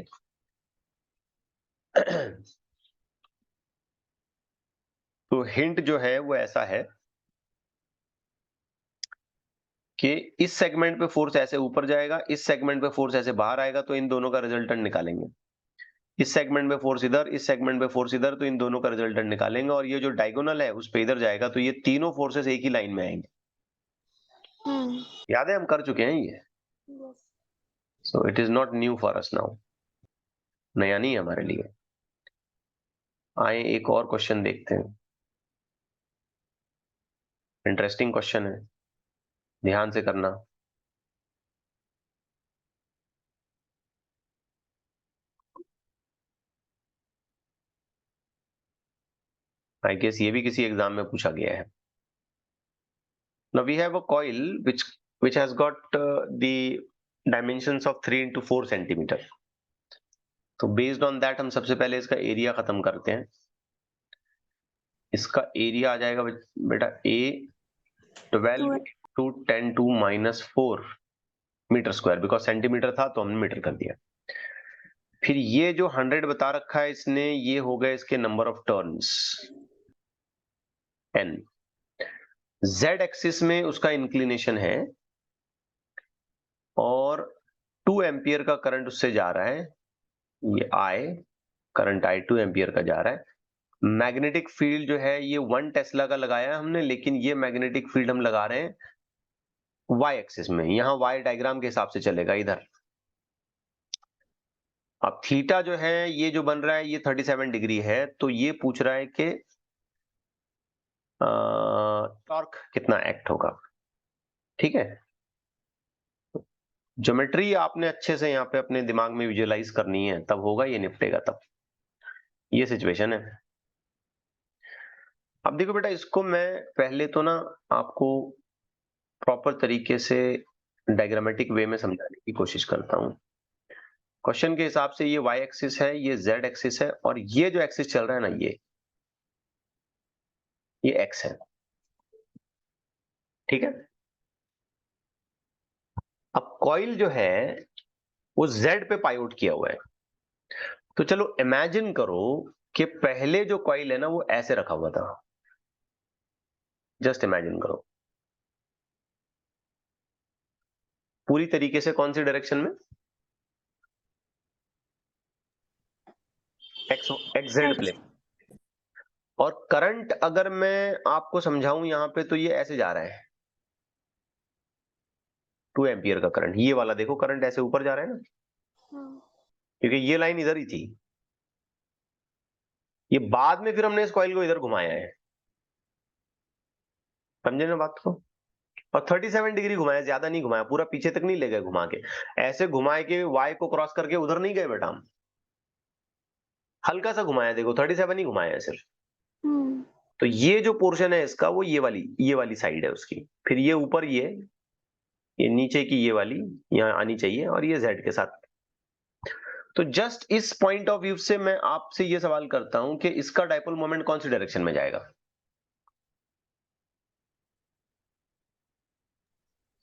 तो हिंट जो है वो ऐसा है कि इस सेगमेंट पे फोर्स ऐसे ऊपर जाएगा, इस सेगमेंट पे फोर्स ऐसे बाहर आएगा, तो इन दोनों का रिजल्टेंट निकालेंगे। इस सेगमेंट में फोर्स इधर, इस सेगमेंट में फोर्स इधर, तो इन दोनों का रिजल्टेंट निकालेंगे, और ये जो डायगोनल है उस पे इधर जाएगा, तो ये तीनों फोर्सेस एक ही लाइन में आएंगे। याद है, हम कर चुके हैं ये। So it is not new for us now, नया नहीं है हमारे लिए। आए एक और क्वेश्चन देखते हैं। इंटरेस्टिंग क्वेश्चन है, ध्यान से करना। आई गेस ये भी किसी एग्जाम में पूछा गया है। Now we have a coil which has got the dimensions of 3 into 4 centimeter. तो बेस्ड ऑन दैट हम सबसे पहले इसका एरिया खत्म करते हैं। इसका एरिया आ जाएगा बेटा A 12 to 10 to -4 metre square, because centimetre था तो हमने मीटर कर दिया। फिर ये जो 100 बता रखा है इसने, ये हो गए इसके number of turns n। z axis में उसका इंक्लिनेशन है, और 2 एम्पियर का करंट उससे जा रहा है। ये I करंट I 2 एम्पियर का जा रहा है। मैग्नेटिक फील्ड जो है ये 1 टेस्ला का लगाया है हमने, लेकिन ये मैग्नेटिक फील्ड हम लगा रहे हैं वाई एक्सिस में, यहाँ वाई डायग्राम के हिसाब से चलेगा इधर। अब थीटा जो है ये जो बन रहा है ये 37 डिग्री है, तो ये पूछ रहा है कि टॉर्क कितना एक्ट होगा। ठीक है, ज्योमेट्री आपने अच्छे से यहाँ पे अपने दिमाग में विजुअलाइज करनी है, तब होगा ये, निपटेगा तब। ये सिचुएशन है। अब देखो बेटा, इसको मैं पहले तो ना आपको प्रॉपर तरीके से डायग्रामेटिक वे में समझाने की कोशिश करता हूं। क्वेश्चन के हिसाब से ये y एक्सिस है, ये z एक्सिस है, और ये जो एक्सिस चल रहा है ना, ये x है। ठीक है, अब कॉइल जो है वो z पे पाइवोट किया हुआ है। तो चलो इमेजिन करो कि पहले जो कॉइल है ना वो ऐसे रखा हुआ था। जस्ट इमेजिन करो, पूरी तरीके से कौन सी डायरेक्शन में, एक्स जेड प्लेन। और करंट अगर मैं आपको समझाऊं यहां पे, तो ये ऐसे जा रहा है, 2 एम्पियर का करंट। ये वाला देखो, करंट ऐसे ऊपर जा रहा है ना, क्योंकि ये लाइन इधर ही थी। ये बाद में फिर हमने इस कॉइल को इधर घुमाया है, समझे ना बात को। और 37 डिग्री घुमाया, ज्यादा नहीं घुमाया, पूरा पीछे तक नहीं ले गए घुमा के। ऐसे घुमाए के वाई को क्रॉस करके उधर नहीं गए बेटा हम, हल्का सा घुमाया, देखो 37 ही घुमाया है सिर्फ। तो ये जो पोर्शन है इसका, वो ये वाली साइड है उसकी। फिर ये ऊपर ये नीचे की ये वाली यहाँ आनी चाहिए, और ये जेड के साथ। तो जस्ट इस पॉइंट ऑफ व्यू से मैं आपसे ये सवाल करता हूं कि इसका डाइपोल मोमेंट कौन सी डायरेक्शन में जाएगा।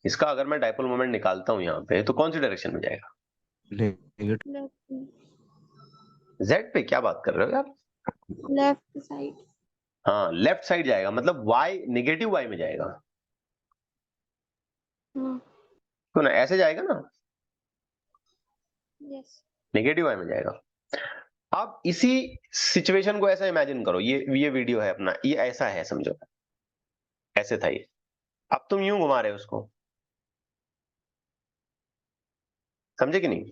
इसका अगर मैं डाइपोल मोमेंट निकालता हूं यहाँ पे, तो कौन सी डायरेक्शन में जाएगा। जेड पे क्या बात कर रहे हो यार, लेफ्ट साइड। हाँ लेफ्ट साइड जाएगा, मतलब वाई, नेगेटिव वाई में जाएगा। तो ना ऐसे जाएगा ना, यस। नेगेटिव वाई में जाएगा। अब इसी सिचुएशन को ऐसा इमेजिन करो, ये वीडियो है अपना, ये ऐसा है समझो, ऐसे था ये। अब तुम यूं घुमा रहे हो उसको, समझे कि नहीं।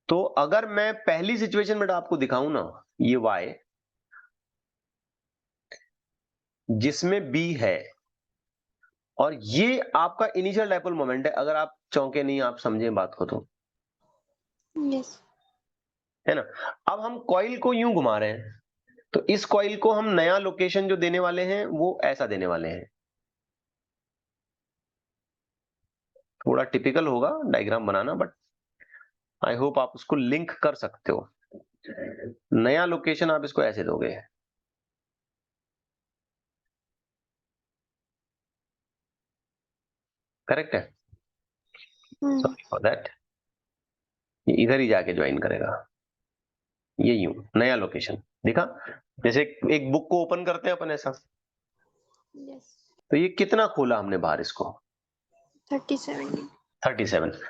तो अगर मैं पहली सिचुएशन में आपको दिखाऊं ना, ये y जिसमें b है, और ये आपका इनिशियल डाइपोल मोमेंट है। अगर आप चौंके नहीं, आप समझे बात को, तो यस, है ना। अब हम कॉइल को यूं घुमा रहे हैं, तो इस कॉइल को हम नया लोकेशन जो देने वाले हैं वो ऐसा देने वाले हैं। थोड़ा टिपिकल होगा diagram banana, but I hope आप उसको लिंक कर सकते हो। नया लोकेशन आप इसको ऐसे दोगे, करेक्ट है। सॉरी फॉर दैट, ये इधर ही जाके ज्वाइन करेगा, ये यूं नया लोकेशन दिखा। जैसे एक बुक को ओपन करते हैं अपन ऐसा, यस। तो ये कितना खोला हमने बाहर इसको, 37।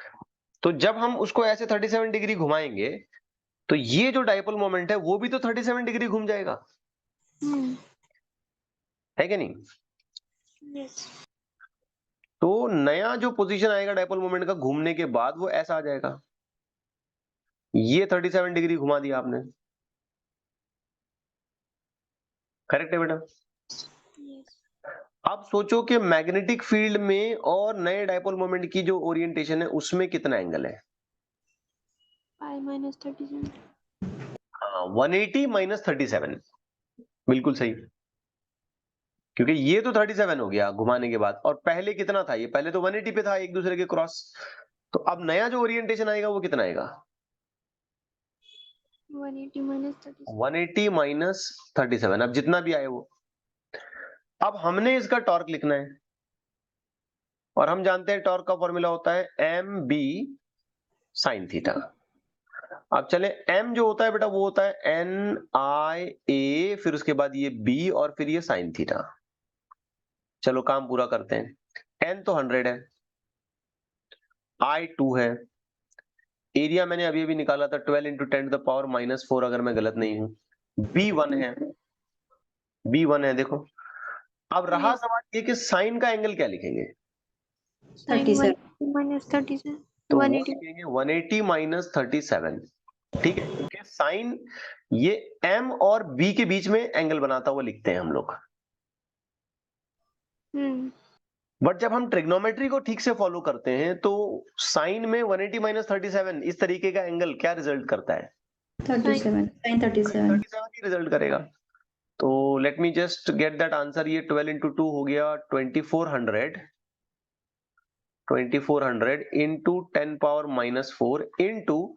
तो जब हम उसको ऐसे 37 डिग्री घुमाएंगे, तो ये जो डाइपोल मोमेंट है वो भी तो 37 डिग्री घूम जाएगा, है कि नहीं। यस। तो नया जो पोजीशन आएगा डाइपोल मोमेंट का घूमने के बाद, वो ऐसा आ जाएगा। ये 37 डिग्री घुमा दिया आपने, करेक्ट है बेटा। अब सोचो कि मैग्नेटिक फील्ड में और नए डाइपोल मोमेंट की जो ओरिएंटेशन है उसमें कितना एंगल है। I-37। हाँ, 180 माइनस 37, बिल्कुल सही। क्योंकि ये तो 37 हो गया घुमाने के बाद, और पहले कितना था, ये पहले तो 180 पे था एक दूसरे के क्रॉस। तो अब नया जो ओरिएंटेशन आएगा वो कितना आएगा, 180 माइनस 37, अब जितना भी आए वो। अब हमने इसका टॉर्क लिखना है, और हम जानते हैं टॉर्क का फॉर्मूला होता है mb sin थीटा। अब चले, m जो होता है बेटा वो होता है NIA, फिर उसके बाद ये b, और फिर ये sin थीटा। चलो काम पूरा करते हैं। n तो 100 है, I 2 है, एरिया मैंने अभी अभी निकाला था 12 इंटू 10⁻⁻⁴, अगर मैं गलत नहीं हूं। b 1 है, b 1 है देखो, अब रहा Yes. सवाल ये कि साइन का एंगल क्या लिखेंगे? Sin 37. 180 minus 37. तो वो 180. लिखेंगे 180 माइनस 37। ठीक है, क्योंकि साइन ये m और b के बीच में एंगल बनाता हुआ लिखते हैं हम लोग। बट जब हम ट्रिग्नोमेट्री को ठीक से फॉलो करते हैं तो साइन में 180 माइनस 37 इस तरीके का एंगल क्या रिजल्ट करता है? 37. Sin 37. 37 ही रिजल्ट करेगा। तो let me just get that answer. ये 12 इंटू 2 हो गया 2400 इंटू 10 पावर माइनस 4 इंटू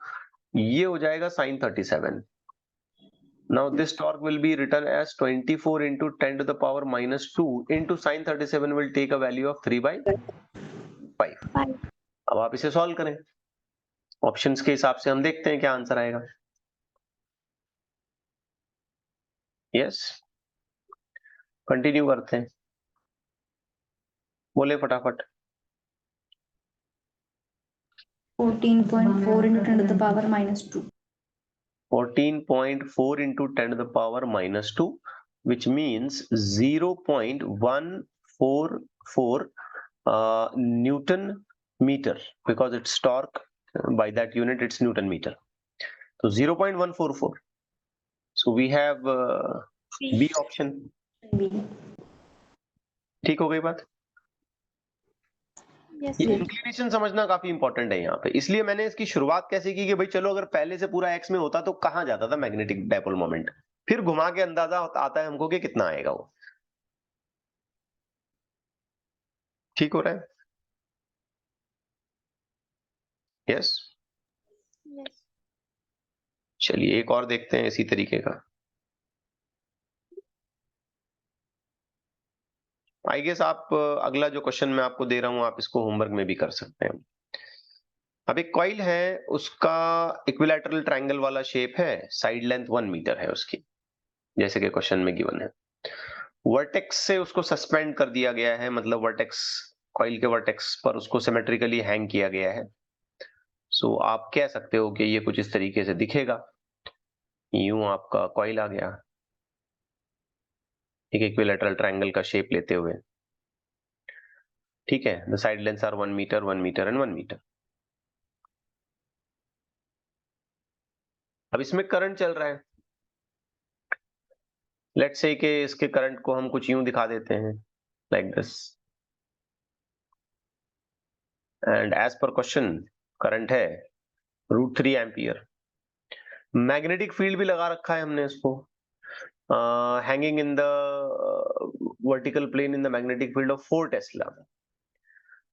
ये हो जाएगा sine 37। Now this torque will be written as 24 into 10 to the power minus 2 into sine 37 will take a value of 3/5। 5. अब आप इसे solve करें, ऑप्शंस के हिसाब से हम देखते हैं क्या आंसर आएगा। यस, कंटिन्यू करते हैं, बोले फटाफट। 14.4 into 10 to the power minus 2. 14.4 into 10 to the power minus 2, which means 0.144 Newton meter, because it's torque by that unit, it's Newton meter. So 0.144. So we have B option. B. ठीक हो गई बात? Yes. ये Yes. Inclination समझना काफी important है यहाँ पे, इसलिए मैंने इसकी शुरुआत कैसे की कि भाई चलो अगर पहले से पूरा एक्स में होता तो कहाँ जाता था मैग्नेटिक डायपोल मोमेंट, फिर घुमा के अंदाजा आता है हमको कि कितना आएगा वो। ठीक हो रहा है? यस। Yes. चलिए एक और देखते हैं इसी तरीके का। आई गेस आप अगला जो क्वेश्चन मैं आपको दे रहा हूं आप इसको होमवर्क में भी कर सकते हैं। अब एक कॉइल है, उसका इक्विलैटरल ट्रायंगल वाला शेप है, साइड लेंथ 1 मीटर है उसकी, जैसे कि क्वेश्चन में गिवन है। वर्टेक्स से उसको सस्पेंड कर दिया गया है, मतलब वर्टेक्स, कॉइल के वर्टेक्स पर उसको सिमेट्रिकली हैंग किया गया है। सो आप कह सकते हो कि ये कुछ इस तरीके से दिखेगा। यूं आपका कॉइल आ गया एक इक्विलैटरल ट्रायंगल का शेप लेते हुए। ठीक है, the side lengths are 1 metre 1 metre and 1 metre. अब इसमें करंट चल रहा है, लेट्स से कि इसके करंट को हम कुछ यूं दिखा देते हैं, like this, and as per question current है √3 एम्पियर। मैग्नेटिक फील्ड भी लगा रखा है हमने इसको, hanging in the vertical plane in the magnetic field of 4 tesla.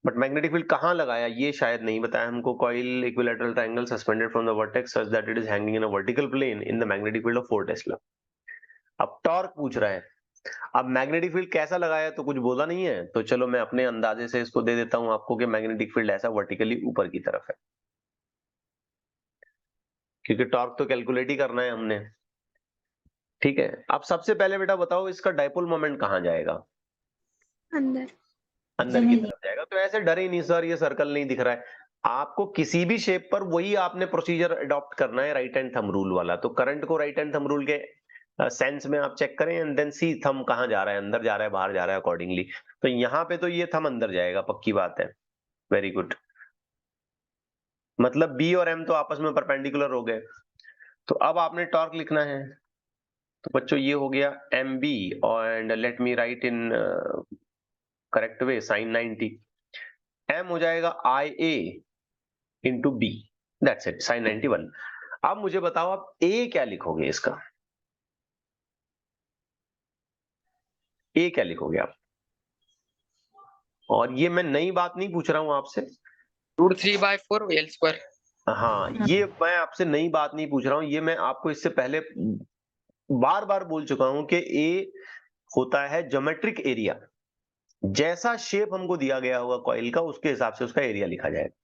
But magnetic field कहाँ लगाया ये शायद नहीं बताया हमको। Coil equilateral triangle suspended from the vertex such that it is hanging in a vertical plane in the magnetic field of 4 tesla. अब torque पूछ रहा है, अब मैग्नेटिक फील्ड कैसा लगाया तो कुछ बोला नहीं है, तो चलो मैं अपने अंदाजे से इसको दे देता हूं आपको कि मैग्नेटिक फील्ड ऐसा वर्टिकली ऊपर की तरफ है, क्योंकि टॉर्क तो कैलकुलेट ही करना है हमने। ठीक है, अब सबसे पहले बेटा बताओ इसका डायपोल मोमेंट कहाँ जाएगा? अंदर. अंदर की तरफ जाएगा। तो ऐसे डरे नहीं सर ये सर्कल नहीं दिख रहा है, आपको किसी भी शेप पर वही आपने प्रोसीजर अडॉप्ट करना है, राइट हैंड थंब रूल वाला। तो करंट को राइट हैंड थंब रूल के सेंस में आप चेक करें एंड देन सी थंब कहाँ जा रहा है, अंदर जा रहा है बाहर जा रहा है अकॉर्डिंगली। तो यहाँ पे तो ये थंब अंदर जाएगा, पक्की बात है। वेरी गुड, मतलब बी और एम तो आपस में परपेंडिकुलर हो गए। तो अब आपने टॉर्क लिखना है, तो बच्चों ये हो गया M B and let me write in correct way sine 90। M हो जाएगा I A into B, that's it, sine 91। अब मुझे बताओ आप ए क्या लिखोगे, इसका ए क्या लिखोगे आप? और ये मैं नई बात नहीं पूछ रहा हूं आपसे, √3/4 L square। हाँ ये मैं आपसे नई बात नहीं पूछ रहा हूं, ये मैं आपको इससे पहले बार बार बोल चुका हूं कि ए होता है ज्योमेट्रिक एरिया। जैसा शेप हमको दिया गया होगा कॉइल का उसके हिसाब से उसका एरिया लिखा जाएगा।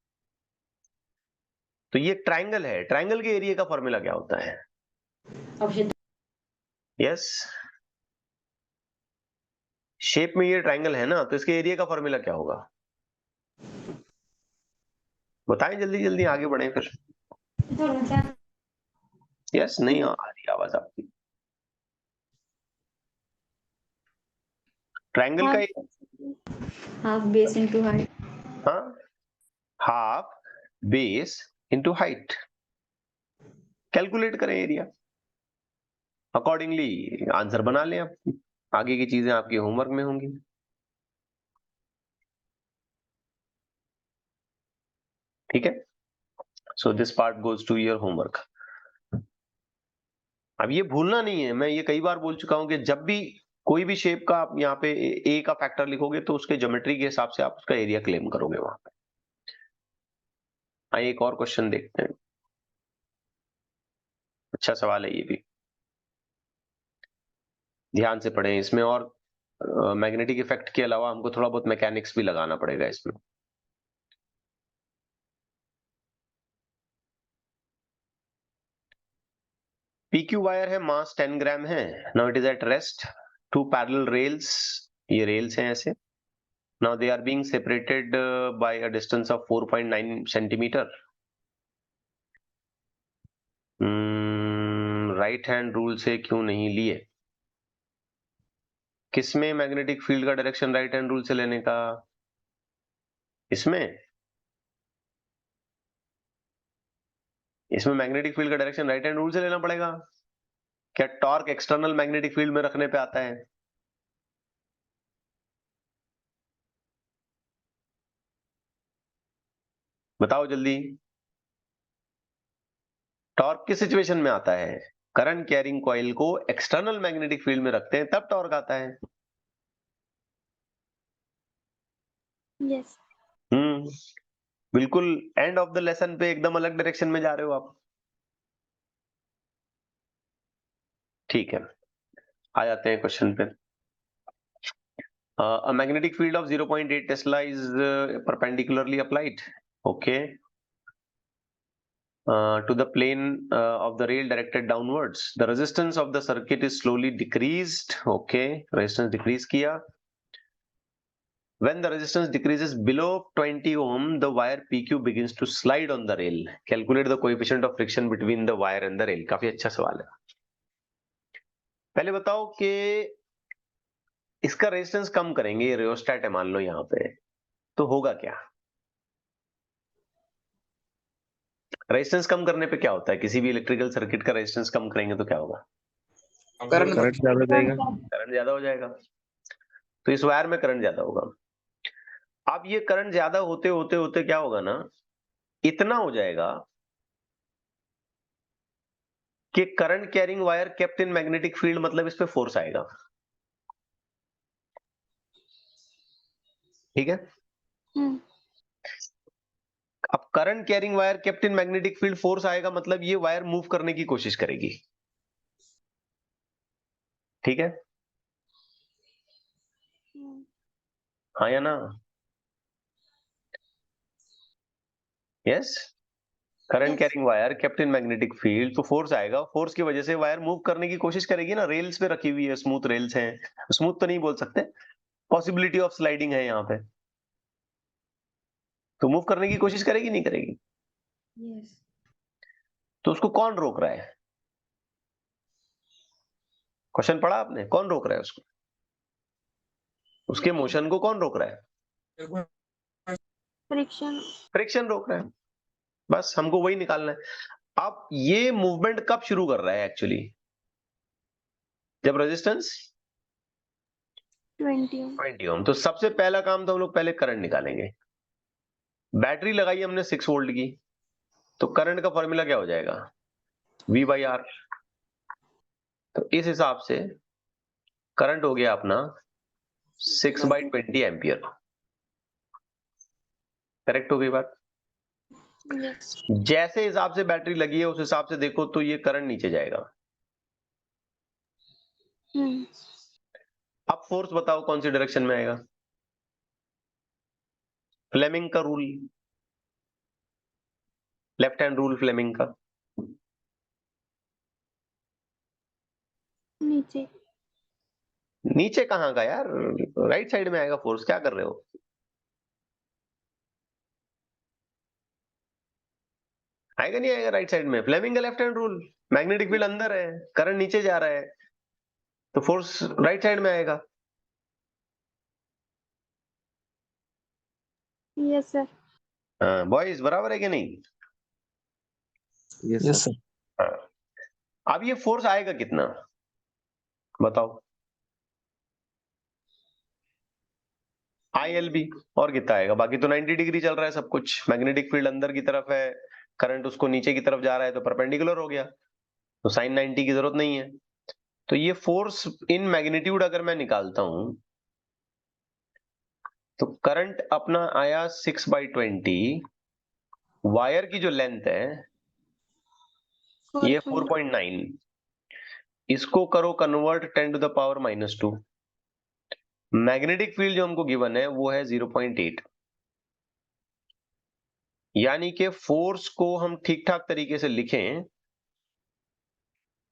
तो ये ट्रायंगल है, ट्रायंगल के एरिया का फॉर्मूला क्या होता है? Option यस, शेप में ये ट्रायंगल है ना, तो इसके एरिया का फॉर्मूला क्या होगा? बताएं जल्दी जल्दी, आगे बढ़े फिर। यस, नहीं आ रही आवाज आपकी। ट्रायंगल का half base into height. हाँ, half base into height, calculate करें एरिया, अकॉर्डिंगली आंसर बना लें आप। आगे की चीजें आपके होमवर्क में होंगी। ठीक है, so this part goes to your homework. अब ये भूलना नहीं है, मैं ये कई बार बोल चुका हूं कि जब भी कोई भी शेप का आप यहाँ पे ए का फैक्टर लिखोगे तो उसके ज्योमेट्री के हिसाब से आप उसका एरिया क्लेम करोगे वहां पे। आइए एक और क्वेश्चन देखते हैं। अच्छा सवाल है ये भी, ध्यान से पढ़ें इसमें। और मैग्नेटिक इफेक्ट के अलावा हमको थोड़ा बहुत मैकेनिक्स भी लगाना पड़ेगा इसमें। PQ वायर है, मास 10 ग्राम है। Now it is at rest, two parallel rails, ये रेल्स हैं ऐसे। Now they are being separated by a distance of 4.9 centimetre. Right hand rule से क्यों नहीं लिए? किसमें मैग्नेटिक फील्ड का डायरेक्शन राइट हैंड रूल से लेने का? इसमें मैग्नेटिक फील्ड का डायरेक्शन राइट हैंड रूल से लेना पड़ेगा। क्या टॉर्क एक्सटर्नल मैग्नेटिक फील्ड में रखने पे आता है? बताओ जल्दी, टॉर्क किस सिचुएशन में आता है? करंट कैरिंग कॉइल को एक्सटर्नल मैग्नेटिक फील्ड में रखते हैं तब टॉर्क आता है। Yes. बिल्कुल एंड ऑफ द लेसन पे एकदम अलग डायरेक्शन में जा रहे हो आप। ठीक है, आ जाते हैं क्वेश्चन पे। A magnetic field of 0.8 Tesla is perpendicularly applied, okay, to the plane of the rail directed downwards. The resistance of the circuit is slowly decreased, okay, resistance decrease किया। When the resistance decreases below 20 ohm, the wire PQ begins to slide on the rail. Calculate the coefficient of friction between the wire and the rail. काफी अच्छा सवाल है। पहले बताओ कि इसका resistance कम करेंगे, ये रियोस्टेट है मान लो यहाँ पे, तो होगा क्या? रेजिस्टेंस कम करने पे क्या होता है? किसी भी इलेक्ट्रिकल सर्किट का रेजिस्टेंस कम करेंगे तो क्या होगा? करंट करंट ज्यादा जाएगा। करंट ज्यादा हो जाएगा, तो इस वायर में करंट ज्यादा होगा। अब ये करंट ज्यादा होते होते होते क्या होगा ना, इतना हो जाएगा कि current carrying wire kept in magnetic field, मतलब इस पे फोर्स आएगा। ठीक है, अब current carrying wire kept in magnetic field, force आएगा मतलब ये वायर मूव करने की कोशिश करेगी। ठीक है, हाँ या ना? Yes, current carrying wire kept in magnetic field, तो फोर्स आएगा, फोर्स की वजह से वायर मूव करने की कोशिश करेगी ना। रेल्स पे रखी हुई है, स्मूथ रेल्स हैं, स्मूथ तो नहीं बोल सकते, पॉसिबिलिटी ऑफ स्लाइडिंग है यहाँ पे, तो मूव करने की कोशिश करेगी नहीं करेगी? Yes. तो उसको कौन रोक रहा है? क्वेश्चन पढ़ा आपने? कौन रोक रहा है उसको? उसके मोशन को कौन रोक रहा है? Friction. फ्रिक्शन रोक रहा है, बस हमको वही निकालना है। अब ये मूवमेंट कब शुरू कर रहा है एक्चुअली? जब रेजिस्टेंस 20 ohm. 20 ओम। तो सबसे पहला काम तो हम लोग पहले करंट निकालेंगे। बैटरी लगाई हमने 6 वोल्ट की, तो करंट का फॉर्मूला क्या हो जाएगा? V/R। तो इस हिसाब से करंट हो गया अपना 6/20 एम्पियर। करेक्ट हो गई बात? Yes. जैसे हिसाब से बैटरी लगी है उस हिसाब से देखो तो ये करंट नीचे जाएगा। अब फोर्स बताओ कौन सी डायरेक्शन में आएगा? फ्लेमिंग का rule, left hand rule Fleming का, नीचे. नीचे कहां का यार, राइट साइड में आएगा फोर्स। क्या कर रहे हो? आएगा नहीं आएगा राइट साइड में? फ्लेमिंग का left hand rule, magnetic field अंदर है, करंट नीचे जा रहा है, तो फोर्स राइट साइड में आएगा। Yes, sir. बॉयज बराबर है कि नहीं? Yes, Yes, sir. sir. हाँ। अब ये फोर्स आएगा कितना बताओ? ILB। और कितना आएगा? बाकी तो 90 डिग्री चल रहा है सब कुछ, मैग्नेटिक फील्ड अंदर की तरफ है, करंट उसको नीचे की तरफ जा रहा है, तो परपेंडिकुलर हो गया, तो साइन 90 की जरूरत नहीं है। तो ये फोर्स इन मैग्नीट्यूड अगर मैं निकालता हूं तो करंट अपना आया 6/20, वायर की जो लेंथ है ये 4.9, इसको करो convert 10 to the power -2, magnetic field जो हमको गिवन है वो है 0.8, यानी कि फोर्स को हम ठीक ठाक तरीके से लिखें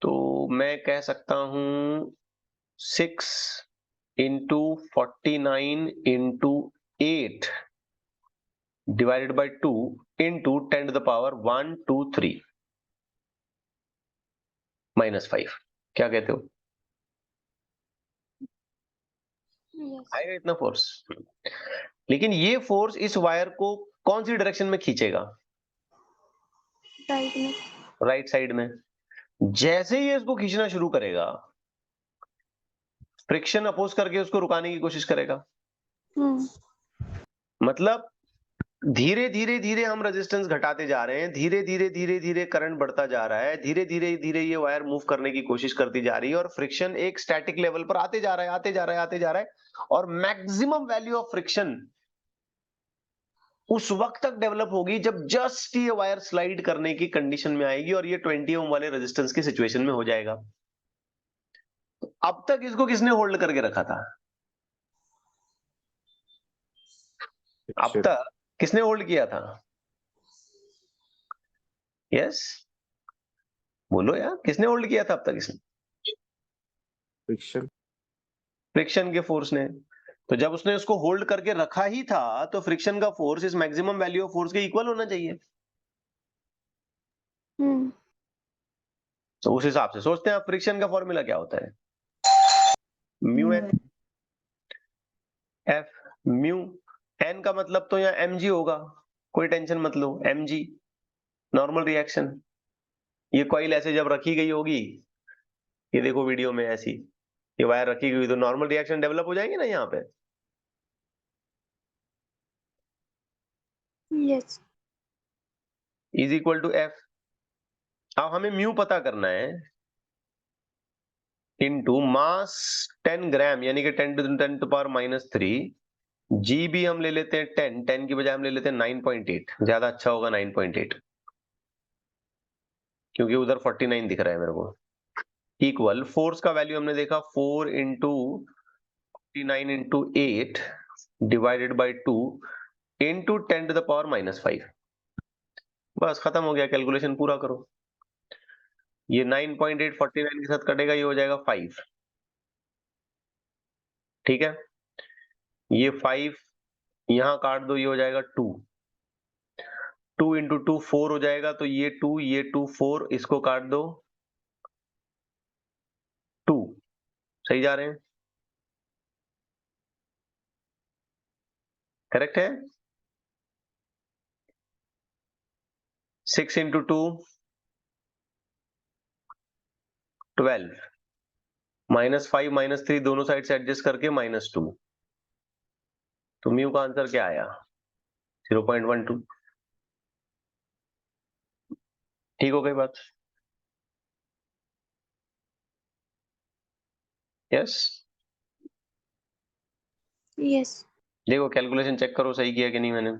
तो मैं कह सकता हूं 6 into 49 into 8 divided by 2 into 10 to the power 1 2 3 -5। क्या कहते हो? Yes. आएगा इतना फोर्स? लेकिन ये फोर्स इस वायर को कौन सी डायरेक्शन में खींचेगा? Right में. राइट साइड में। जैसे ही इसको खींचना शुरू करेगा, फ्रिक्शन अपोज करके उसको रुकाने की कोशिश करेगा। मतलब धीरे धीरे धीरे हम रेजिस्टेंस घटाते जा रहे हैं, धीरे धीरे धीरे धीरे करंट बढ़ता जा रहा है, धीरे धीरे धीरे ये वायर मूव करने की कोशिश करती जा रही है, और फ्रिक्शन एक स्टैटिक लेवल पर आते जा रहा है, आते जा रहा है, आते जा रहा है, और मैक्सिमम वैल्यू ऑफ फ्रिक्शन उस वक्त तक डेवलप होगी जब जस्ट ये वायर स्लाइड करने की कंडीशन में आएगी और ये 20 ओम वाले रेजिस्टेंस की सिचुएशन में हो जाएगा। तो अब तक इसको किसने होल्ड करके रखा था? अब Friction. तक किसने होल्ड किया था? यस, बोलो यार, किसने होल्ड किया था अब तक इसने? Friction. फ्रिक्शन के फोर्स ने। तो जब उसने उसको होल्ड करके रखा ही था तो फ्रिक्शन का फोर्स इस मैक्सिमम वैल्यू ऑफ फोर्स के इक्वल होना चाहिए। तो उस हिसाब से सोचते हैं आप, फ्रिक्शन का फॉर्मूला क्या होता है? Mu N F. Mu N का मतलब तो यहाँ mg होगा, कोई टेंशन मत लो, mg नॉर्मल रिएक्शन। ये कॉइल ऐसे जब रखी गई होगी, ये देखो वीडियो में ऐसी ये वायर रखी गई तो नॉर्मल रिएक्शन डेवलप हो जाएंगे ना यहाँ पे। Yes. Is equal to F. अब हमें म्यू पता करना है इनटू मास 10 ग्राम, यानी कि 10 टू पावर -3। जी भी हम ले लेते हैं 10 की बजाय हम ले लेते हैं 9.8, ज्यादा अच्छा होगा 9.8, क्योंकि उधर 49 दिख रहा है मेरे को। इक्वल फोर्स का वैल्यू हमने देखा 4 into 49 into 8 divided by 2 into 10 to the power -5। बस खत्म हो गया, कैलकुलेशन पूरा करो। ये 9.8 49 के साथ कटेगा, ये हो जाएगा 5। ठीक है, ये 5 यहां काट दो, ये हो जाएगा 2। 2 इंटू 2 4 हो जाएगा, तो ये 2 4, इसको काट दो 2। सही जा रहे हैं? करेक्ट है? 6 इंटू 2 12, -5 -3 दोनों साइड से एडजस्ट करके -2। तो म्यू का आंसर क्या आया? 0.12। ठीक हो गई बात? यस। Yes. देखो कैलकुलेशन चेक करो सही किया कि नहीं मैंने।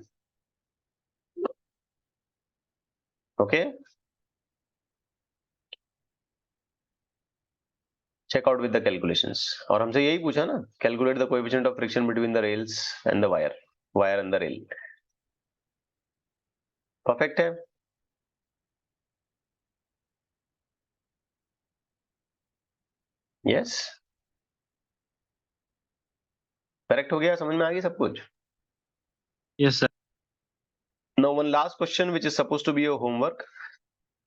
Okay, check out with the calculations. और हमसे यही पूछा ना, calculate the coefficient of friction between the rails and the wire, wire and the rail. Perfect है। यस, करेक्ट हो गया, समझ में आ गई सब कुछ? Yes, sir. Now one last question which is supposed to be your homework,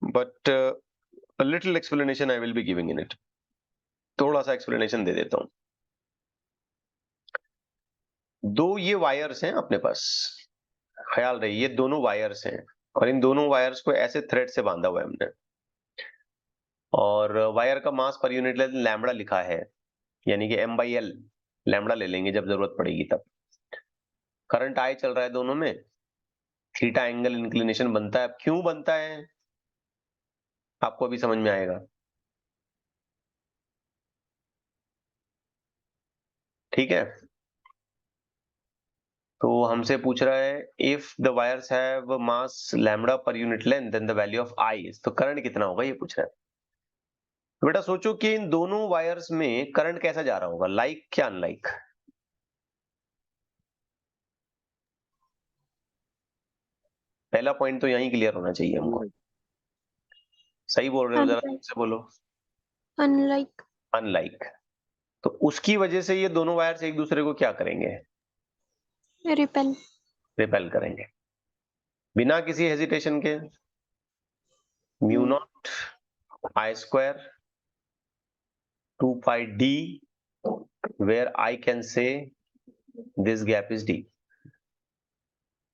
but a little explanation I will be giving in it. थोड़ा सा explanation दे देता हूं। दो ये वायर्स हैं अपने पास, ख्याल रहे ये दोनों वायर्स हैं और इन दोनों वायर्स को ऐसे थ्रेड से बांधा हुआ है हमने, और वायर का मास पर यूनिट लेंथ लैम्बडा लिखा है, यानी कि m/l लैम्बडा ले लेंगे जब जरूरत पड़ेगी तब। करंट I चल रहा है दोनों में, थीटा एंगल इंक्लिनेशन बनता है। अब क्यों बनता है आपको अभी समझ में आएगा, ठीक है। तो हमसे पूछ रहा है if the wires have mass lambda per unit length then the value of I, तो करंट कितना होगा ये पूछ रहा है। तो बेटा सोचो कि इन दोनों वायर्स में करंट कैसा जा रहा होगा, लाइक क्या अनलाइक? पहला पॉइंट तो यहीं क्लियर होना चाहिए हमको। सही बोल रहे हो, जरा Unlike. से बोलो। Unlike. अनलाइक, तो उसकी वजह से ये दोनों वायर्स एक दूसरे को क्या करेंगे, Repel. रिपेल करेंगे बिना किसी हेजिटेशन के। Mu naught I square 2 pi d, where I can say this gap is d,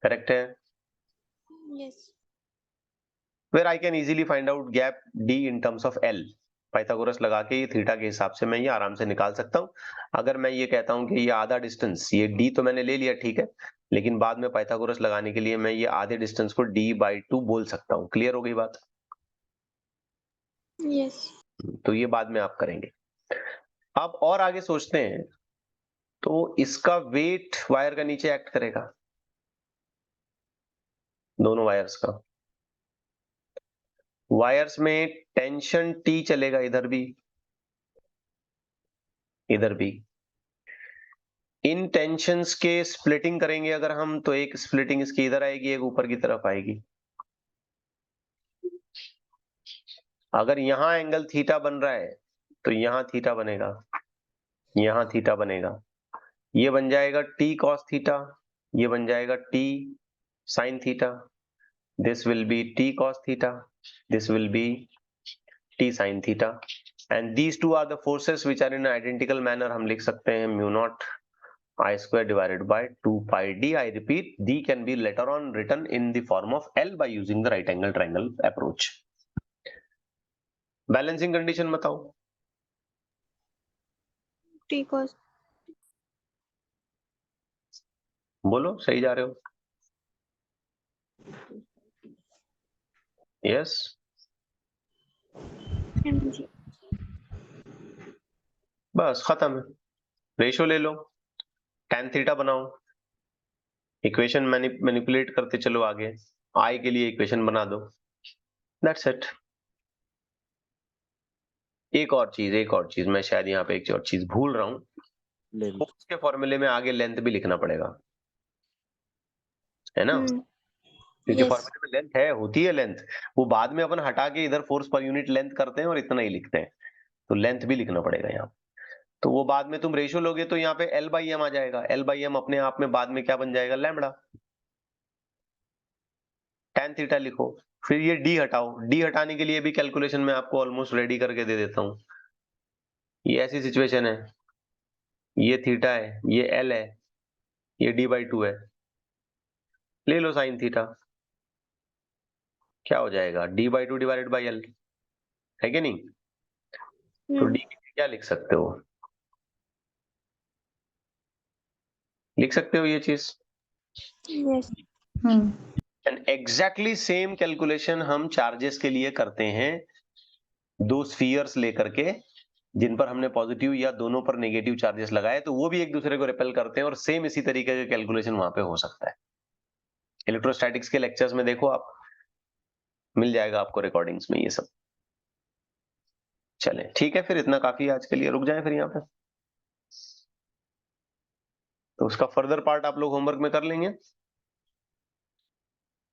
correct है। Yes. where I can easily find out gap d in terms of L, Pythagoras लगा के ये theta के हिसाब से मैं ये आराम से निकाल सकता हूं। अगर मैं ये कहता हूं कि ये आधा डिस्टेंस, ये d तो मैंने ले लिया ठीक है, लेकिन बाद में पाइथागोरस लगाने के लिए मैं ये आधे डिस्टेंस को d/2 बोल सकता हूं। क्लियर हो गई बात? Yes. तो ये बाद में आप करेंगे। अब और आगे सोचते हैं, तो इसका वेट वायर का नीचे एक्ट करेगा, दोनों वायर्स का। वायर्स में टेंशन T चलेगा, इधर भी इधर भी। इन टेंशंस के स्प्लिटिंग करेंगे अगर हम, तो एक स्प्लिटिंग इसकी इधर आएगी, एक ऊपर की तरफ आएगी। अगर यहां एंगल थीटा बन रहा है तो यहां थीटा बनेगा, यहां थीटा बनेगा, ये बन जाएगा T cos थीटा, ये बन जाएगा T sin theta. This will be T cos theta, this will be T sin theta, and these two are the forces which are in an identical manner. हम लिख सकते हैं mu naught I square divided by 2 pi d. I repeat, d can be later on written in the form of L by using the right angle triangle approach. Balancing condition बताओ। T cos. बोलो, सही जा रहे हो? Yes. mg. बस खत्म है। Ratio ले लो, tan थीटा बनाओ, इक्वेशन मैनिपुलेट करते चलो आगे, I के लिए इक्वेशन बना दो, दैट्स इट। एक और चीज मैं शायद यहाँ पे एक और चीज भूल रहा हूँ, लेंथ फोर्स के फॉर्मूले में आगे लेंथ भी लिखना पड़ेगा, है ना? क्योंकि Yes. फॉर्मूले में लेंथ है, होती है लेंथ, वो बाद में अपन हटा के इधर फोर्स पर यूनिट लेंथ करते हैं और इतना ही लिखते हैं, तो लेंथ भी लिखना पड़ेगा यहाँ। तो वो बाद में तुम रेशो लोगे तो यहाँ पे L/m आ जाएगा, L/m अपने आप में बाद में क्या बन जाएगा, लैम्बडा। tan थीटा लिखो, फिर ये d हटाओ, d हटाने के लिए भी कैलकुलेशन में आपको ऑलमोस्ट रेडी करके दे देता हूँ। ये ऐसी सिचुएशन है, ये थीटा है, ये L है, ये d/2 है, ले लो साइन थीटा, क्या हो जाएगा, d/2 डिवाइडेड बाई L, है कि नहीं? तो d क्या लिख सकते हो, लिख सकते हो ये चीज। Yes. And exactly same calculation हम चार्जेस के लिए करते हैं, दो स्फीयर्स लेकर के जिन पर हमने पॉजिटिव या दोनों पर नेगेटिव चार्जेस लगाए, तो वो भी एक दूसरे को रिपेल करते हैं, और सेम इसी तरीके का कैलकुलेशन वहां पे हो सकता है। इलेक्ट्रोस्टैटिक्स के लेक्चर्स में देखो आप, मिल जाएगा आपको रिकॉर्डिंग्स में ये सब। चले ठीक है, फिर इतना काफी है आज के लिए, रुक जाए फिर यहाँ पे, तो उसका फर्दर पार्ट आप लोग होमवर्क में कर लेंगे।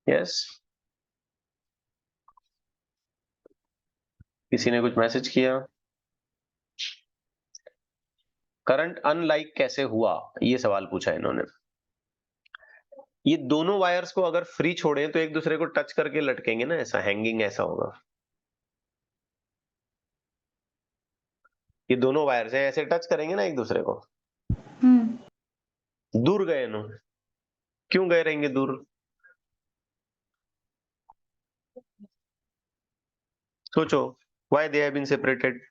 यस, किसी ने कुछ मैसेज किया? करंट अनलाइक कैसे हुआ, ये सवाल पूछा इन्होंने। ये दोनों वायर्स को अगर फ्री छोड़ें तो एक दूसरे को टच करके लटकेंगे ना, ऐसा हैंगिंग ऐसा होगा। ये दोनों वायर्स हैं, ऐसे टच करेंगे ना एक दूसरे को, दूर गए ना, क्यों गए रहेंगे दूर, सोचो, why they have been separated?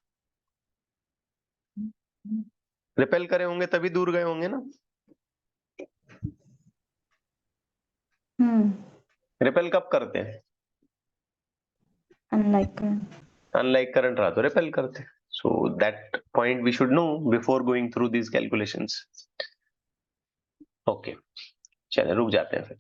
Repel करे होंगे तभी दूर गए होंगे ना। रिपेल कब करते हैं? Unlike अनलाइक करंट रहा तो रिपेल करते हैं। So that point we should know before going through these calculations. Okay, चलिए रुक जाते हैं फिर।